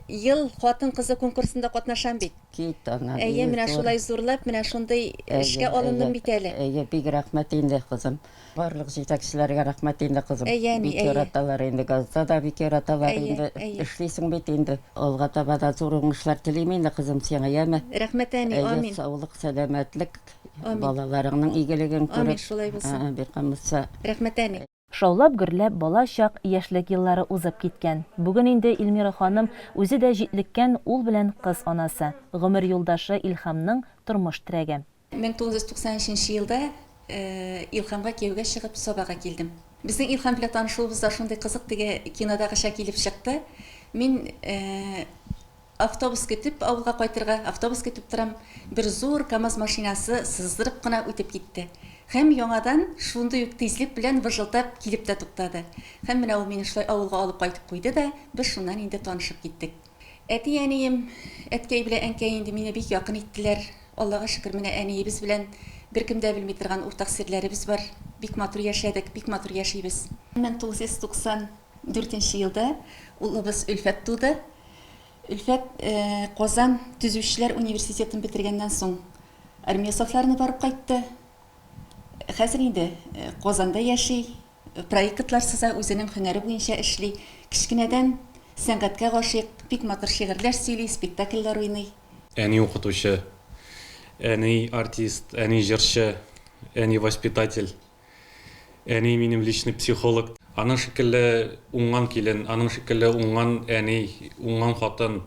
ел хатын-кызы конкурсында катнашам бит. Кит ана. Әйе, менә шулай зурлап, менә шундый эшкә алындым бит әле. Әйе, бик рәхмәт инде кызым. Барлык җитәкчеләргә рәхмәт инде кызым. Бик яраталар инде, газда да бик яраталар инде. Эшлисең бит инде. Алга таба да зур уңышлар телим инде кызым сиңа, яме. Рәхмәт әни, амин. Саулык, сәламәтлек, балаларыңның игелеген күреп. Амин, шулай булсын. Бик кымса. Рәхмәт әни. Шаулап гөрләп балачак яшьлек еллары узып киткән. Бүген инде Илмира ханым үзе дә җитлеккән ул белән кыз анасы, гомер юлдашы Илһамның тормыш терәге. 1993 елда Илһамга кияүгә чыгып Сабага килдем. Безнең Илһам белән танышуыбыз да шундый кызык теге кинодагыча килеп чыкты. Мин автобус көтеп авылга кайтырга, автобус көтеп торам. Бер зур КАМАЗ машинасы сыздырып кына үтеп китте. Һәм яңадан шундый ук тизлек белән выжылтап килеп тә туктады. Һәм менә ул мине шулай авылга алып кайтып куйды да, без шуннан инде танышып киттек. Әти-әнием, әткәй белән әнкәй инде мине бик якын иттеләр. Аллага шөкер, менә әниебез белән беркем дә белми торган уртак серләребез бар. Бик матур яшәдек, бик матур яшибез. 1994 елда улыбыз Үлфәт туды. Үлфәт Казан Төзүчеләр университетын битергәннән соң армия сафларына барып кайтты. Хәзер инде Казанда яши, проектлар сыза, үзенең һөнәре буенча эшли. Кичкенәдән сәнгатькә гашыйк, бик матур шигырьләр сөйли, спектакльләр уйный. Әни укытучы, әни артист, әни җырчы, әни воспитатель, әни минем личный психолог. Аның шикелле уңган килен, аның шикелле уңган әни, уңган хатын.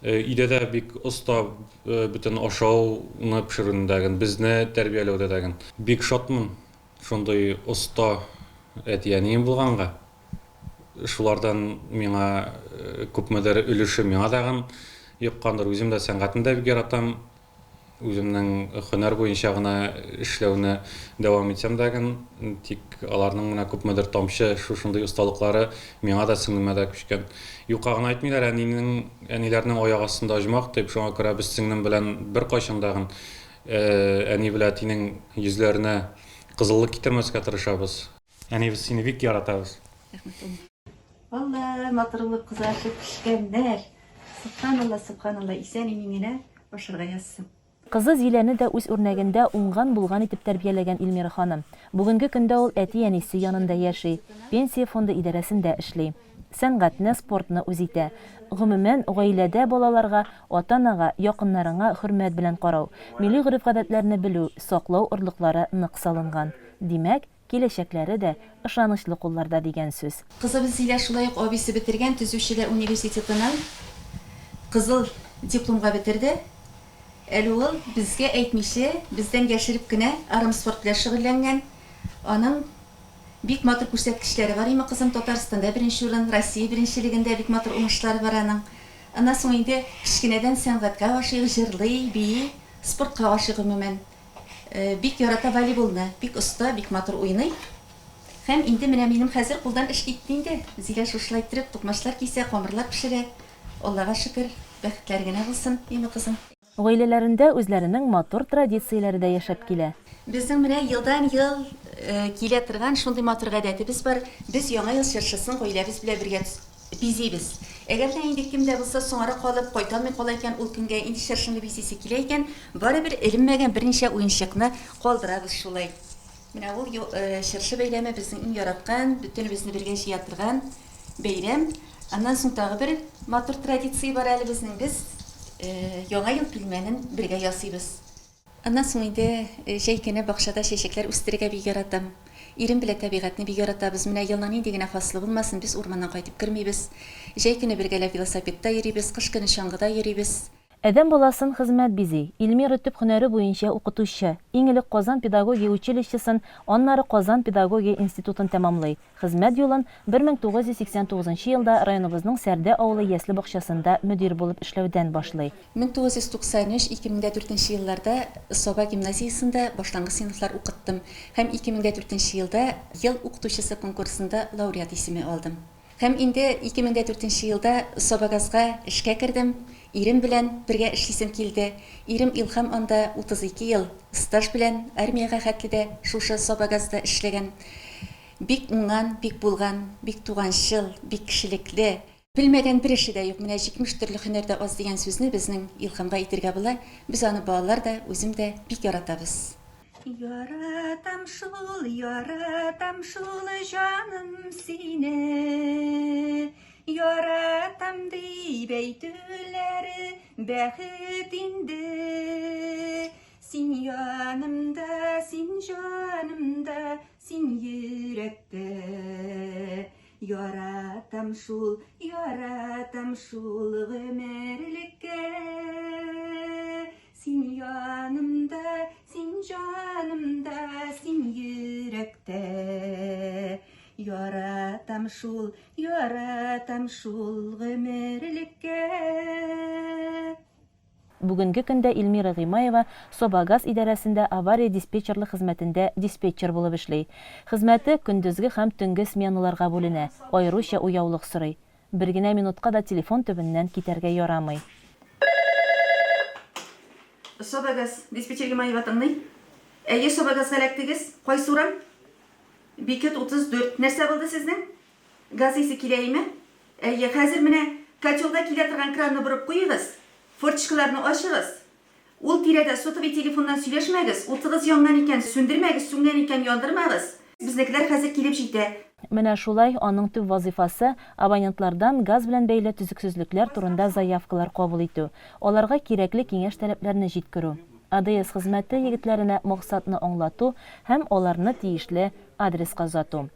Өйдә дә бик оста бөтен ашауны пешерүдәген, безне тәрбияләүдәген. Бик шатмын шундый оста әти-әнием булганга. Шулардан миңа күпмедер өлеше миңа дагын йоккандыр. Үзем дә сәнгатен дә бик яратам. Үземнең һөнәр буенча гына эшләүне дәвам итсәм дәген, тик аларның менә күпмедер тамчы шушындый осталыклары миңа да сеңлемә дә күчкән. Юкка гына әйтмиләр, әниләрнең аяк астында оҗмак дип, шуңа күрә без сеңлем белән бер кайчан дагын әни белән әтинең йөзләренә кызыллык китермәскә тырышабыз. Әнибез сине бик яратабыз. Валла, матурлык кызарып пешкәннәр. Субханалла, исән иминенә башырга язсын. Кызы Зиләне дә үз үрнәгендә уңган булган итеп тәрбияләгән Илмира ханым. Бүгенге көндә ул әти-әнисе янында яши, пенсия фонды идарәсендә эшли. Сәнгатьне, спортны үз итә. Гомумән, гаиләдә балаларга, ата-анага, якыннарына хөрмәт белән карау, милли гореф-гадәтләрне белү, саклау орлыклары нык салынган. Димәк, киләчәкләре дә ышанычлы кулларда дигән сүз. Кызыбыз Зилә шулай ук абисы бетергән Төзүчеләр университетынан кызыл дипломга бетерде. Әле ул безгә әйтмичә, бездән яшереп кенә арым спорт белән шөгыльләнгән. Аның бик матур күрсәткечләре бар. Име кызым Татарстанда беренче урын, Россия беренчелегендә бик матур уңышлары бар аның. Аннан соң инде кичкенәдән сәнгатькә гашыйк, җырлый, бии, спортка гашыйк гомумән. Бик ярата волейболны, бик оста, бик матур уйный. Һәм инде менә минем хәзер кулдан эш китте инде. Зилә шушылай иттереп тукмачлар кисә, камырлар пешерә. Аллага шөкер, бәхетләр генә булсын, име кызым. Гаиләләрендә үзләренең матур традицияләре дә яшәп килә. Безнең менә елдан-ел килә торган шундый матур гадәтебез бар. Без яңа ел чыршысын гаиләбез белән бергә бизибез. Әгәр дә инде кемдә булса соңрак калып кайталмый кала икән, ул көнгә инде чыршыны бизисе килә икән, барыбер эленмәгән берничә уенчыкны калдырабыз шулай. Менә ул чыршы бәйрәме безнең иң яраткан, бөтенебезне бергә җыя торган бәйрәм. Аннан соң тагы бер матур традиция бар әле безнең. Без яңа ел пилмәнен бергә ясыйбыз. Аннан соң инде җәй көне бакчада чәчәкләр үстерергә бик яратам. Ирем белән табигатьне бик яратабыз. Менә елның нинди генә фаслы булмасын, без урманнан кайтып кермибез. Җәй көне бергәләп велосипедта йөрибез, кыш көне чаңгыда йөрибез. Әдәм баласын хезмәт бизи. Илмира төп һөнәре буенча укытучы. Иң элек Казан педагогия училищесын, аннары Казан педагогия институтын тәмамлый. Хезмәт юлын 1989 елда районыбызның Сәрдә авылы яслы бакчасында мөдир булып эшләүдән башлый. 1993-2004 елларда Соба гимназиясында башлангыч сыйныфлар укыттым. Һәм 2004 елда ел укытучысы конкурсында лауреат исеме алдым. Һәм инде 2004 елда Собагазга эшкә кердем. Ирем белән бергә эшлисем килде. Ирем Илхам анда 32 ел стаж белән армиягә хәтледә шушы Собагазда эшләгән. Бик уңган, бик булган, бик туганчыл, бик кешелекле. Белмәгән бер эше дә юк. Менә 70 төрле һөнәрдә аз дигән сүзне безнең Илхамга әйтергә була. Без аны балалар да, үзем дә бик яратабыз. Яратам шул җаным сине. Яратам дип әйтүләре бәхет инде. Син янымда, син җанымда, син йөрәктә. Яратам шул гомерлеккә. Син янымда, син җанымда, син йөрәктә. Яратам шул гомерлеккә. Бүгенге көндә Илмира Гыймаева Собагаз идарәсендә авария диспетчерлык хезмәтендә диспетчер булып эшли. Хезмәте көндезге һәм төнге сменаларга бүленә. Аеруча уяулык сорый. Бер генә минутка да телефон төбеннән китәргә ярамый. Собагаз диспетчер Гыймаева тыңлый. Әйе, Собагазга эләктегез. Кайсы урам? Бикет 34. Нәрсә булды сезнең? Газ исе киләме? Әйе, хәзер менә котелда килә торган кранны бурып куегыз. Форточкаларны ачыгыз. Ул тирәдә сотовый телефоннан сөйләшмәгез. Утыгыз янган икән, сүндермәгез, сүнгән икән, яндырмагыз. Безнекеләр хәзер килеп җитә. Менә шулай аның төп вазифасы абонентлардан газ белән бәйле төзексезлекләр турында заявкалар кабул итү. Аларга кирәкле киңәш таләпләрне җиткерү. АДС хезмәте егетләренә максатны аңлату һәм аларны тиешле адреска озату.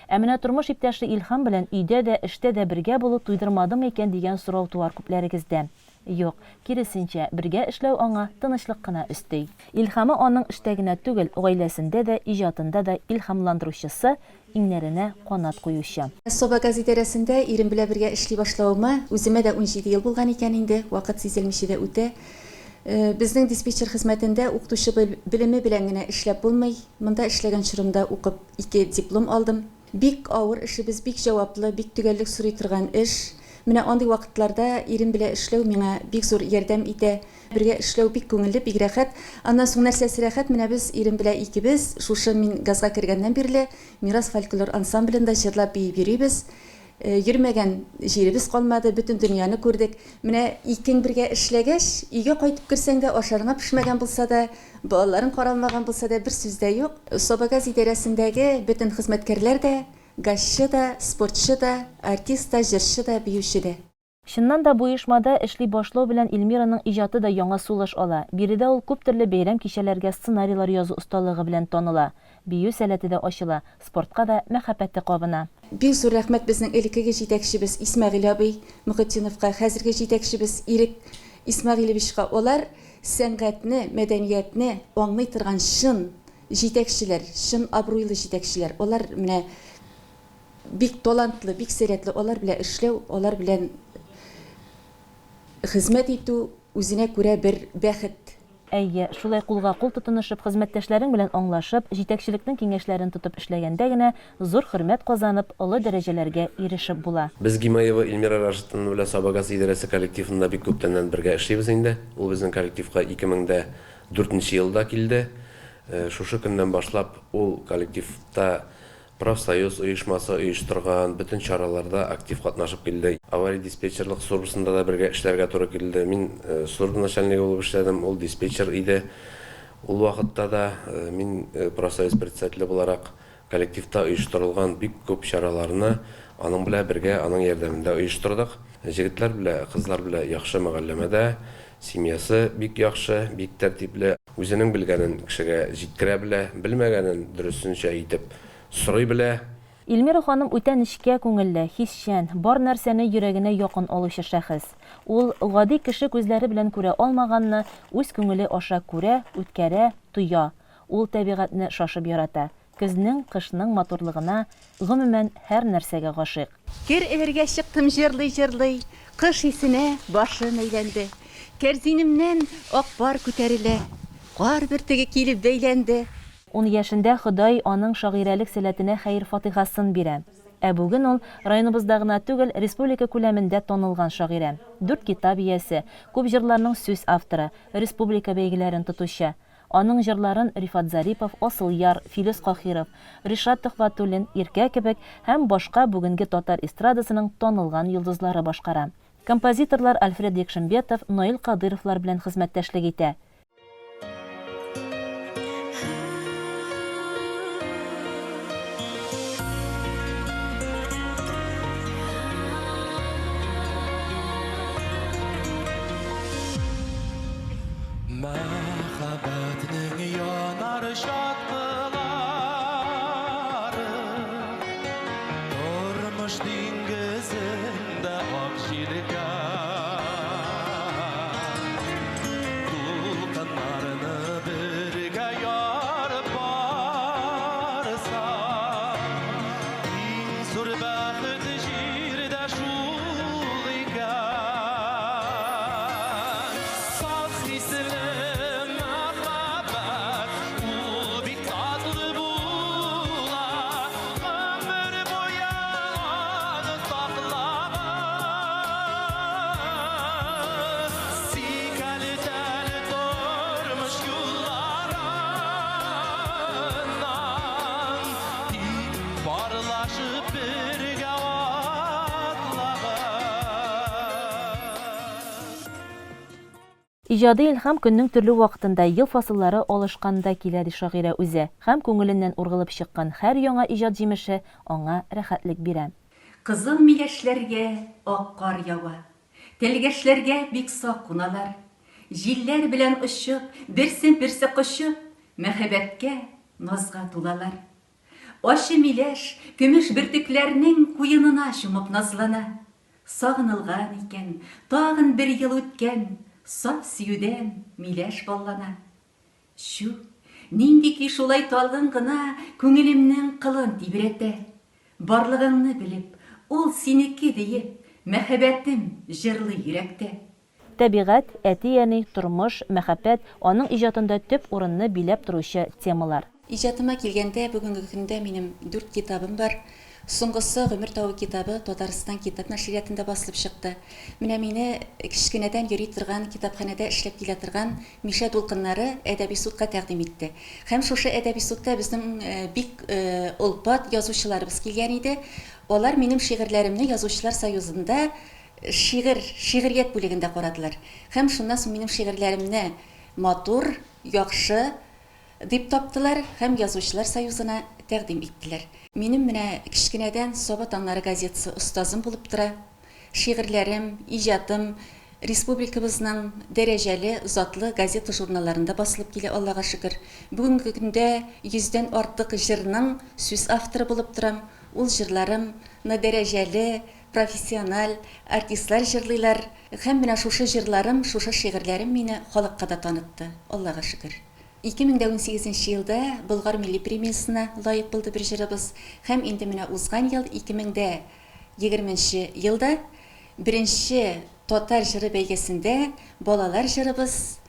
Ә менә тормыш иптәше Илхам белән өйдә дә, эштә дә бергә булу туйдырмадымы икән дигән сорау туар күпләрегездә. Юк, киресенчә, бергә эшләү аңа тынычлык кына өсти. Илхамы аның эштә генә түгел, гаиләсендә дә, иҗатында да илһамландыручысы, иңнәренә канат куючы. Собагаз идарәсендә ирем белән бергә эшли башлавыма үземә дә 17 ел булган икән инде, вакыт сизелмичә дә үтә. Безнең диспетчер хезмәтендә укытучы белеме белән генә эшләп булмый. Монда эшләгән чорымда укып 2 диплом алдым. Бик авыр эшебез, бик җаваплы, бик төгәллек сорый торган эш. Менә андый вакытларда ирем белән эшләү миңа бик зур ярдәм итә. Бергә эшләү бик күңелле, бик рәхәт. Аннан соң нәрсәсе рәхәт, менә без ирем белән икебез, шушы мин газга кергәннән бирле Мирас фольклор ансамблендә җырлап биеп йөрибез. Йөрмәгән җиребез калмады, бөтен дөньяны күрдек. Менә икең бергә эшләгәч, өйгә кайтып керсәң дә, ашарыңа пешмәгән булса да, балаларың каралмаган булса да, бер сүз дә юк. Собагаз идарәсендәге бөтен хезмәткәрләр дә, газчы да, спортчы да, артист да, җырчы да, биюче дә. Чыннан да бу оешмада эшли башлау белән Илмираның иҗаты да яңа сулыш ала. Биредә ул күп төрле бәйрәм кичәләргә сценарийлар язу осталыгы белән таныла. Бию сәләте дә ачыла, спортка да мәхәббәте кабына. Бик зур рәхмәт безнең элеккеге җитәкчебез Исмәгыйль абый Мөхетдиновка, хәзерге җитәкчебез Ирек Исмәгыйлевичка. Олар сәнгатьне, мәдәниятне аңлый торган шын җитәкчеләр, шын абруйлы җитәкчеләр. Олар менә бик талантлы, бик сәләтле, олар белән эшләү, олар белән хезмәт итү үзенә күрә бер бәхет. Әйе, шулай кулга кул тотынышып, хезмәттәшләрең белән аңлашып, җитәкчелекнең киңәшләрен тотып эшләгәндә генә зур хөрмәт казанып, олы дәрәҗәләргә ирешеп була. Без Гимаева Илмира Рашидовна белән Сабагас идарәсе коллективында бик күптәннән бергә эшлибез инде. Ул безнең коллективка 2004 елда килде. Шушы көннән башлап ул коллективта профсоюз оешмасы оештырган бөтен чараларда актив катнашып килде. Авария-диспетчерлык службасында да бергә эшләргә туры килде. Мин служба начальнигы булып эшләдем, ул диспетчер иде. Ул вакытта да мин профсоюз председателе буларак коллективта оештырылган бик күп чараларны аның белән бергә, аның ярдәмендә оештырдык. Җегетләр белән, кызлар белән яхшы мәгълүмәдә, семьясы бик яхшы, бик тәртипле, үзенең белгәнен кешегә җиткерә белә, белмәгәнен дөресенчә әйтеп сорый белә. Илмира ханым үтә нечкә күңелле, хисчән, бар нәрсәне йөрәгенә якын алучы шәхес. Ул гади кеше күзләре белән күрә алмаганны үз күңеле аша күрә, үткәрә, тоя. Ул табигатьне шашып ярата. Көзнең, кышның матурлыгына, гомумән һәр нәрсәгә гашыйк. Кер эләргә чыктым җырлый-җырлый, кыш исенә башым әйләнде. Кәрзинемнән ак пар күтәрелә, кар бөртеге килеп бәйләнде. 10 яшендә Ходай аның шагыйрәлек сәләтенә хәйр фатихасын бирә. Ә бүген ул районыбызда гына түгел, республика күләмендә танылган шагыйрә. 4 китап иясе, күп җырларның сүз авторы, республика бәйгеләрен тотучы. Аның җырларын Рифат Зарипов, Асыл Яр, Филис Кахиров, Ришат Төхвәтуллин, Иркә кебек һәм башка бүгенге татар эстрадасының танылган йолдызлары башкара. Композиторлар Альфред Якшембетов, Наил Кадыровлар белән хезмәттәшлек итә. Мәхәббәтнең янар шатлары, тормыш диңгезендә ак җилгән, дулкыннарны бергә ярып барса, иң зур бәхет җирдә шул икән. Саф хисле Иҗади илһам көннең төрле вакытында, ел фасыллары алышканда килә ди шагыйрә үзе. Һәм күңеленнән ургылып чыккан һәр яңа иҗат җимеше аңа рәхәтлек бирә. Кызыл миләшләргә ак кар ява, телгәшләргә бик сак куналар. Җилләр белән очып, берсе кочып, мәхәббәткә, назга тулалар. Ачы миләш көмеш бөртекләрнең куенына чумып назлана. Сагынылган икән, тагын бер ел үткән, саф сөюдән миләш баллана. Шу, нинди ки шулай талгын гына күңелемнең кылын тибрәтә. Барлыгыңны белеп, ул синеке диеп, мәхәббәтем җырлый йөрәктә. Табигать, әти-әни, тормыш, мәхәббәт аның иҗатында төп урынны биләп торучы темалар. Иҗатыма килгәндә, бүгенге көндә минем 4 китабым бар. Соңгысы Гомер тавы китабы Татарстан китап нәшриятында басылып чыкты. Менә мине кичкенәдән йөри торган китапханәдә эшләп килә торган Миша Дулкыннары әдәби судка тәкъдим итте. Һәм шушы әдәби судта безнең бик олпат язучыларыбыз килгән иде. Алар минем шигырьләремне Язучылар союзында шигырьят бүлегендә карадылар. Һәм шуннан соң минем шигырьләремне матур, яхшы дип таптылар һәм Язучылар союзына тәкъдим иттеләр. Минем менә кичкенәдән Саба таңнары газетасы остазым булып тора. шигырьләрем, иҗатым республикабызның дәрәҗәле, затлы газета журналларында басылып килә, Аллага шөкер. Бүгенге көндә 100дән артык җырның сүз авторы булып торам. Ул җырларым дәрәҗәле, профессиональ артистлар җырлыйлар. Һәм менә шушы җырларым, шушы шигырьләрем мине халыкка да танытты, Аллага шөкер. 2018 елда Болгар милли премиясына лайык булды бер җырыбыз. Һәм инде менә узган ел 2020 елда беренче Татар җыры бәйгесендә балалар җырыбыз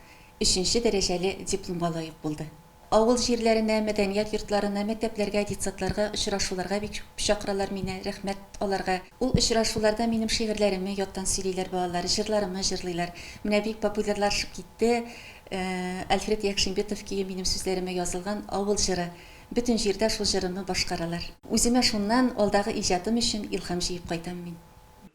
3нче дәрәҗәле дипломга лайык булды. Авыл җирләренә, мәдәният йортларына, мәктәпләргә, детсадларга, очрашуларга бик чакыралар мине, рәхмәт аларга. Ул очрашуларда минем шигырьләремне яттан сөйлиләр балалар, җырларымны җырлыйлар. Менә бик популярлашып китте. Альфред Якшинбетов кие минем сүзләремә язылган авыл җыры. Бөтен җирдә шул җырымны башкаралар. Үземә шуннан алдагы иҗатым өчен илһам җыеп кайтам мин.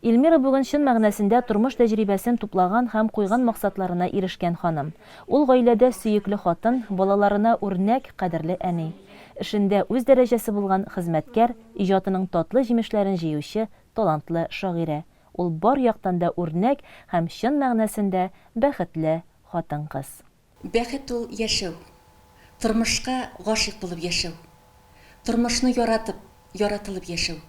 Илмира бүген чын мәгънәсендә тормыш тәҗрибәсен туплаган һәм куйган максатларына ирешкән ханым. Ул гаиләдә сөекле хатын, балаларына үрнәк, кадерле әни. Эшендә үз дәрәҗәсе булган хезмәткәр, иҗатының татлы җимешләрен җыючы, талантлы шагыйрә. Ул бар яктан да үрнәк һәм чын мәгънәсендә бәхетле хатын-кыз. Бәхет ул яшәү. Тормышка гашыйк булып яшәү. Тормышны яратып, яратылып яшәү.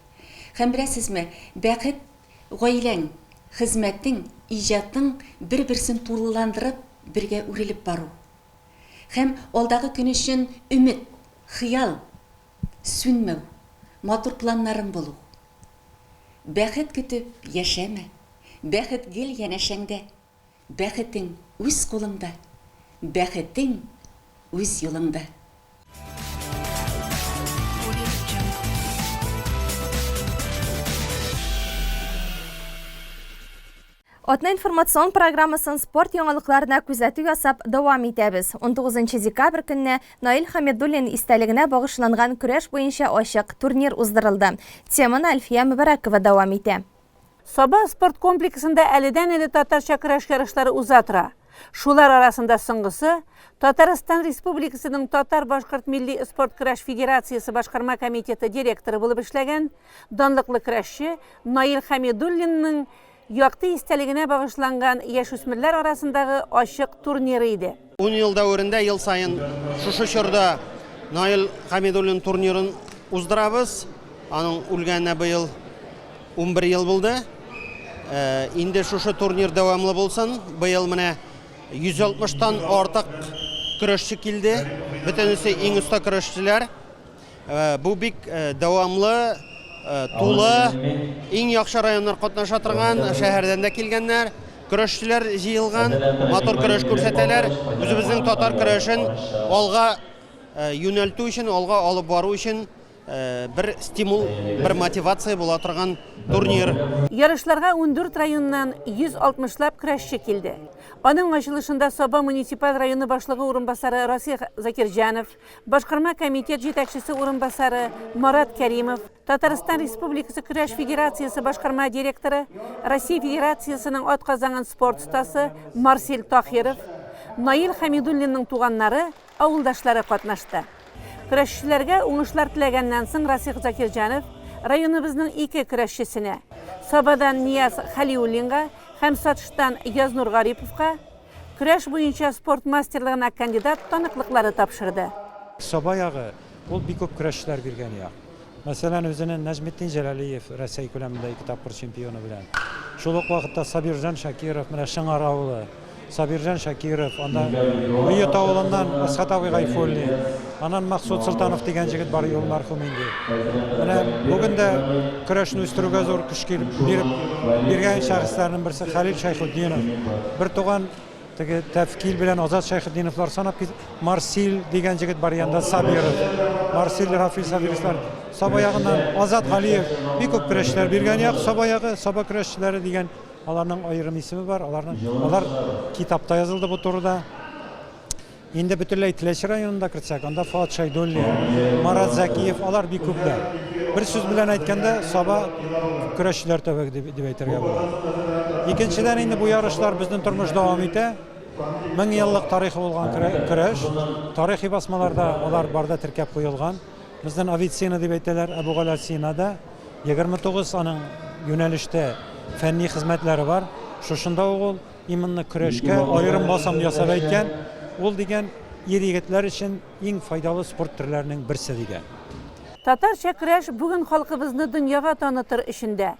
Һәм беләсезме, бәхет гаиләң, хезмәтең, иҗатың бер-берсен тулыландырып, бергә үрелеп бару. Һәм алдагы көн өчен өмет, хыял, сүнмәү, матур планнарың булу. Бәхет көтеп яшәмә. Бәхет гел янәшәңдә. Бәхетең үз кулыңда. Бәхетең үз юлыңда. Атна информацион программасын спорт яңалыкларына күзәтү ясап дәвам итәбез. 19 декабрь көнне Наил Хамидуллин истәлегенә багышланган көрәш буенча ачык турнир уздырылды. Теманы Альфия Мөбәрәкова дәвам итә. Саба спорт комплексында әледән-әле татарча көрәш ярышлары уза тора. Шулар арасында соңгысы Татарстан Республикасының Татар-Башкорт милли спорт көрәш федерациясы башкарма комитеты директоры булып эшләгән данлыклы көрәшче Наил Хамидуллинның якты истәлегенә багышланган яшүсмерләр арасындагы ачык турниры иде. 10 ел дәверендә ел сайын шушы чорда Наил Хамидуллин турнирын уздырабыз. Аның үлгәненә быел 11 ел булды. Инде шушы турнир дәвамлы булсын. Быел менә 160тан артык көрәшче килде. Бөтенесе иң оста көрәшчеләр. Бу бик дәвамлы, тулы, иң яхшы районнар катнаша торган, шәһәрдән дә килгәннәр, көрәшчеләр җыелган, матур көрәш күрсәтәләр. Үзебезнең татар көрәшен алга юнәлтү өчен, алга алып бару өчен bir стимул, bir мотивация була торган турнир. Ярышларга 14 районнан 160лап көрәшче килде. Аның ачылышында Саба муниципаль районы башлыгы урынбасары Расих Закирҗанов, башкарма комитет җитәкчесе урынбасары Марат Кәримов, Татарстан Республикасы көрәш федерациясе башкарма директоры, Россия Федерациясының атказанган спорт стасы Марсель Тахиров, Наил Хамидуллинның туганнары, авылдашлары катнашты. Көрәшчеләргә уңышлар теләгәннән соң Расих Закирҗанов районыбызның 2 көрәшчесенә, Сабадан Нияз Халиуллинга һәм Сатыштан Язнур Гариповка көрәш буенча спорт мастерлыгына кандидат таныклыклары тапшырды. Саба ягы ул бик күп көрәшчеләр биргән як. Мәсәлән, үзенең Нәҗметдин Җәлалиев Россия күләмендә 2 тапкыр чемпионы белән. Шул ук вакытта Сабирҗан Шакиров, менә Шыңар авылы, Сабирҗан Шакиров, анда Ует авылыннан Асхат абый Гайфуллин, анан Максут Султанов дигән җегет бар, ул мәрхүм инде. Менә бүген дә көрәшне үстерүгә зур көч биргән шәхесләрнең берсе Халил Шайхутдинов. Бер туган теге тәфкил белән Азат Шайхутдиновлар санап Марсил дигән җегет бар, янда Сабиров, Марсил Рафил Сабировлар, Саба ягыннан Азат Галиев, бик күп көрәшләр биргән як, Саба ягы, Саба көрәшчеләре дигән аларның аерым исеме бар, алар китапта язылды бу турыда. Инде бөтенләй Теләче районында кертсәк, анда Фат Шайдуллин, Марат Закиев, алар бик күпләр. Бер сүз белән әйткәндә, Саба көрәшчеләр төбәге дип әйтергә була. Икенчедән инде бу ярышлар безнең тормыш дәвам итә. 1000 еллык тарихы булган көрәш, тарихи басмаларда алар барда теркәп куелган. Безнең Авицина дип әйтәләр, Абу Галасинада 29 аның юнәлештә фәнни хезмәтләре бар. Шушында ул именно көрәшкә аерым басым ясап әйткән. Ул дигән ир-егетләр өчен иң файдалы спорт төрләренең берсе дигән. Татарча көрәш бүген халкыбызны дөньяга танытыр өчендә,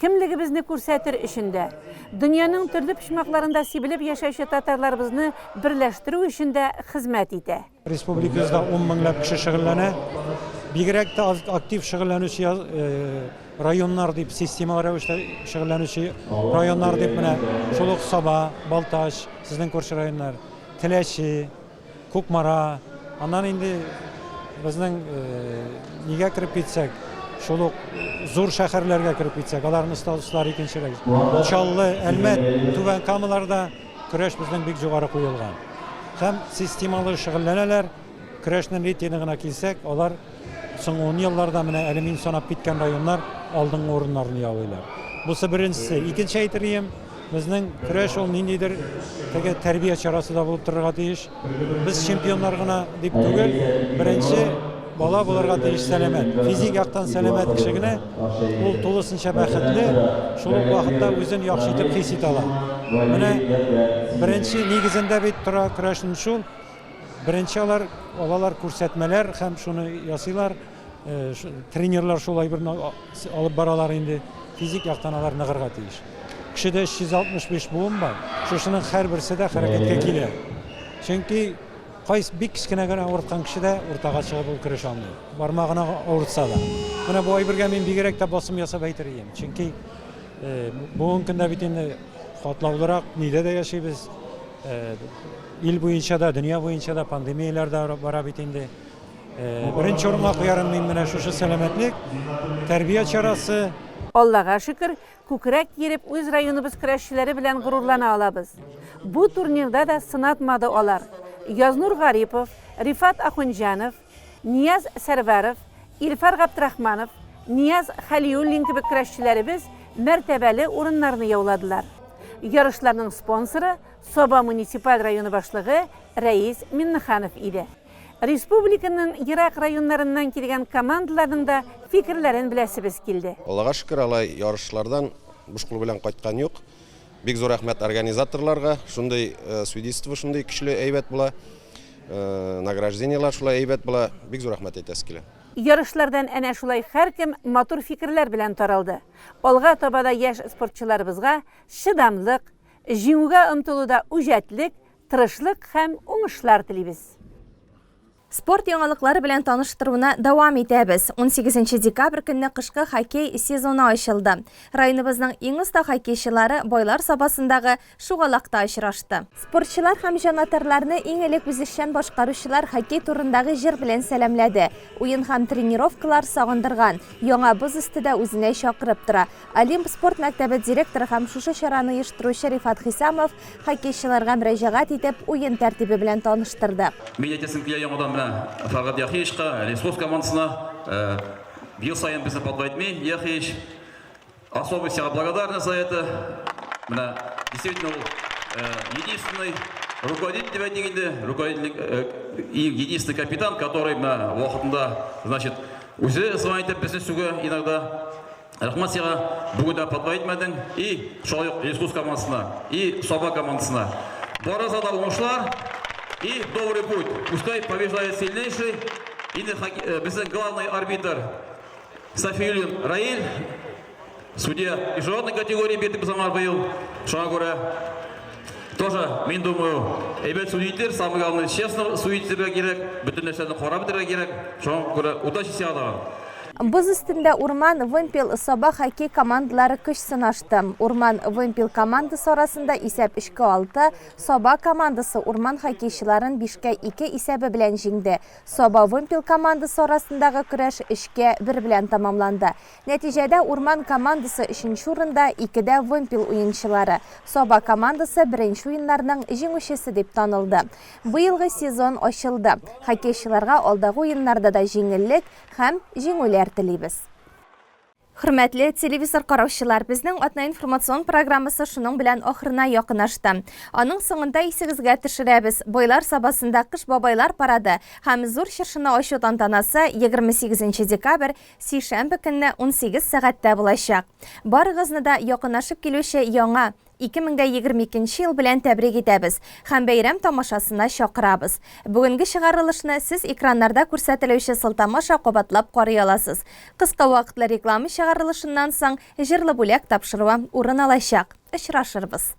кимлегебезне күрсәтер өчендә, дөньяның төрле почмакларында сибелеп яшәүче татарларыбызны берләштерү өчендә хезмәт итә. Республикабызда 10 меңләп кеше шөгыльләнә. Бигрәк тә актив шөгыльләнүче районнар дип, системалы рәвештә шөгыльләнүче районнар дип менә шул ук Саба, Балташ, сезнең күрше районнар, Теләче, Кукмара, аннан инде безнең нигә кирип китсәк, шул ук зур шәһәрләргә кирип китсәк, аларның статуслары икенчерәк. Чаллы, Әлмәт, Түбән Камаларда көрәш безнең бик югары куелган. Һәм системалы шөгыльләнәләр. Көрәшнең рейтингына килсәк, алар соң 10 елларда менә әле мин санап киткән районнар алдыңгы урыннарны яулыйлар. Бусы беренчесе. Икенче әйтерем, безнең көрәш ул ниндидер теге тәрбия чарасы да булып торырга тиеш. Без чемпионнар гына дип түгел, беренче бала булырга тиеш сәламәт. Физик яктан сәламәт кеше генә ул тулысынча бәхетле, шул ук вакытта үзен яхшы итеп хис итә ала. Менә беренче нигезендә бит тора көрәшнең шул. Беренче алалар күрсәтмәләр һәм шуны ясыйлар. Тренерлар шулай бер алып баралар инде. Физик яктан алар ныгырга тиеш. Кешедә 365 буын бар. Шушының һәрберсе дә хәрәкәткә килә. Чөнки кайсы бик кечкенә генә авырткан кешедә уртага чыгып ул көрәш алмый. Бармагына авыртса да. Менә бу айбергә мин бигрәк тә басым ясап әйтерем. Чөнки бүгенге көндә бит инде катлаулырак нидә дә яшибез. Ил буенча да, дөнья буенча да пандемияләр дә бара бит инде. Беренче урынга куярым мин менә шушы сәламәтлек, тәрбия чарасы. Аллага шөкер, күкрәк киреп үз районыбыз көрәшчеләре белән горурлана алабыз. Бу турнирда да сынатмады алар. Язнур Гарипов, Рифат Ахунҗанов, Нияз Сәрвәров, Илфар Габдрахманов, Нияз Халиуллин кебек көрәшчеләребез мәртәбәле урыннарны яуладылар. Ярышларның спонсоры Соба муниципаль районы башлыгы Рәис Минниханов иде. Республиканың ерак районнарыннан килгән командаларның да фикерләрен беләсебез килде. Аллага шөкер, алай ярышлардан буш кул белән кайткан юк. Бик зур рәхмәт организаторларга, шундый свидетельство, шундый көчле әйбәт була. Награждениялар шулай әйбәт була. Бик зур рәхмәт әйтәс килә. Ярышлардан әнә шулай һәркем матур фикерләр белән таралды. Алга табада яшь спортчыларыбызга шыдамлык, җиңүгә омтылуда үҗәтлек, тырышлык һәм уңышлар телибез. Спорт яңалыклары белән таныштыруына дәвам итәбез. 18 декабрь көнне кышкы хоккей сезоны ачылды. Районыбызның иң оста хоккейчылары Байлар сабасындагы шугалакта очрашты. Спортчылар һәм җанатарларны иң элек үзешчән башкаручылар хоккей турындагы җыр белән сәламләде. Уен һәм тренировкалар сагындырган. Яңа боз өстендә үзенә чакырып тора. Олимп спорт мәктәбе директоры һәм шушы чараны оештыручы Рифат Хисамов хоккейчыларга мөрәҗәгать итеп уен тәртибе белән таныштырды. Фаргат Яхишка, Лесхоз командасына бил сайын бізді подвайтмей, Яхиш, особо всех благодарны за это. Действительно, единственный руководитель, и единственный капитан, который вақытында, значит, уже звонит бизнесуга иногда. Рахмат сиға бүгінді подвайтмәдің и Шалайық Лесхоз командасына, и Соба командасына. Баразада оңышлар. И добрый путь. Пускай побеждает сильнейший. И біздің главный арбитр Сафиуллин Раиль. Судья международной категории беті бізамар был. Шоңа көрі. Тоже, мен думаю, әйбәт судьитер, самый главный, честно судьитерге керек, бүтін нәрсені қора бітірге керек. Шоңа көрі, удачи сиғадаған. Боз өстендә Урман Вымпел Соба хоккей командалары көч сынашты. Урман Вымпел командасы арасында исәп 3-6, Соба командасы Урман хоккейчыларын 5-2 исәбе белән җиңде. Соба Вымпел командасы арасындагы көрәш 3-1 белән тамамланды. Нәтиҗәдә Урман командасы 3нче урында, 2дә Вымпел уенчылары. Соба командасы 1нче уеннарның җиңүчесе дип танылды. Быелгы сезон ачылды. Хоккейчыларга алдагы уеннарда да җиңеллек һәм җиңүләр телибез. Hürmetli televizor караучылар, безнең атна информацион программасы шуның белән ахырына якынашты. Аның соңында исегезгә төшерәбез. Бойлар сабасында кыш бабайлар парады һәм зур чыршыны ачу тантанасы 28 декабрь сишәмбе көнне 18 сәгатьтә булачак. Барыгызны да якынашып килүче яңа 2022 ел белән тәбрик итәбез һәм бәйрәм тамашасына чакырабыз. Бүгенге чыгарылышны сез экраннарда күрсәтелүче сылтамаша кабатлап карый аласыз. Кыска вакытлы реклама чыгарылышыннан соң җырлы бүләк тапшыруы урын алачак. Очрашырбыз.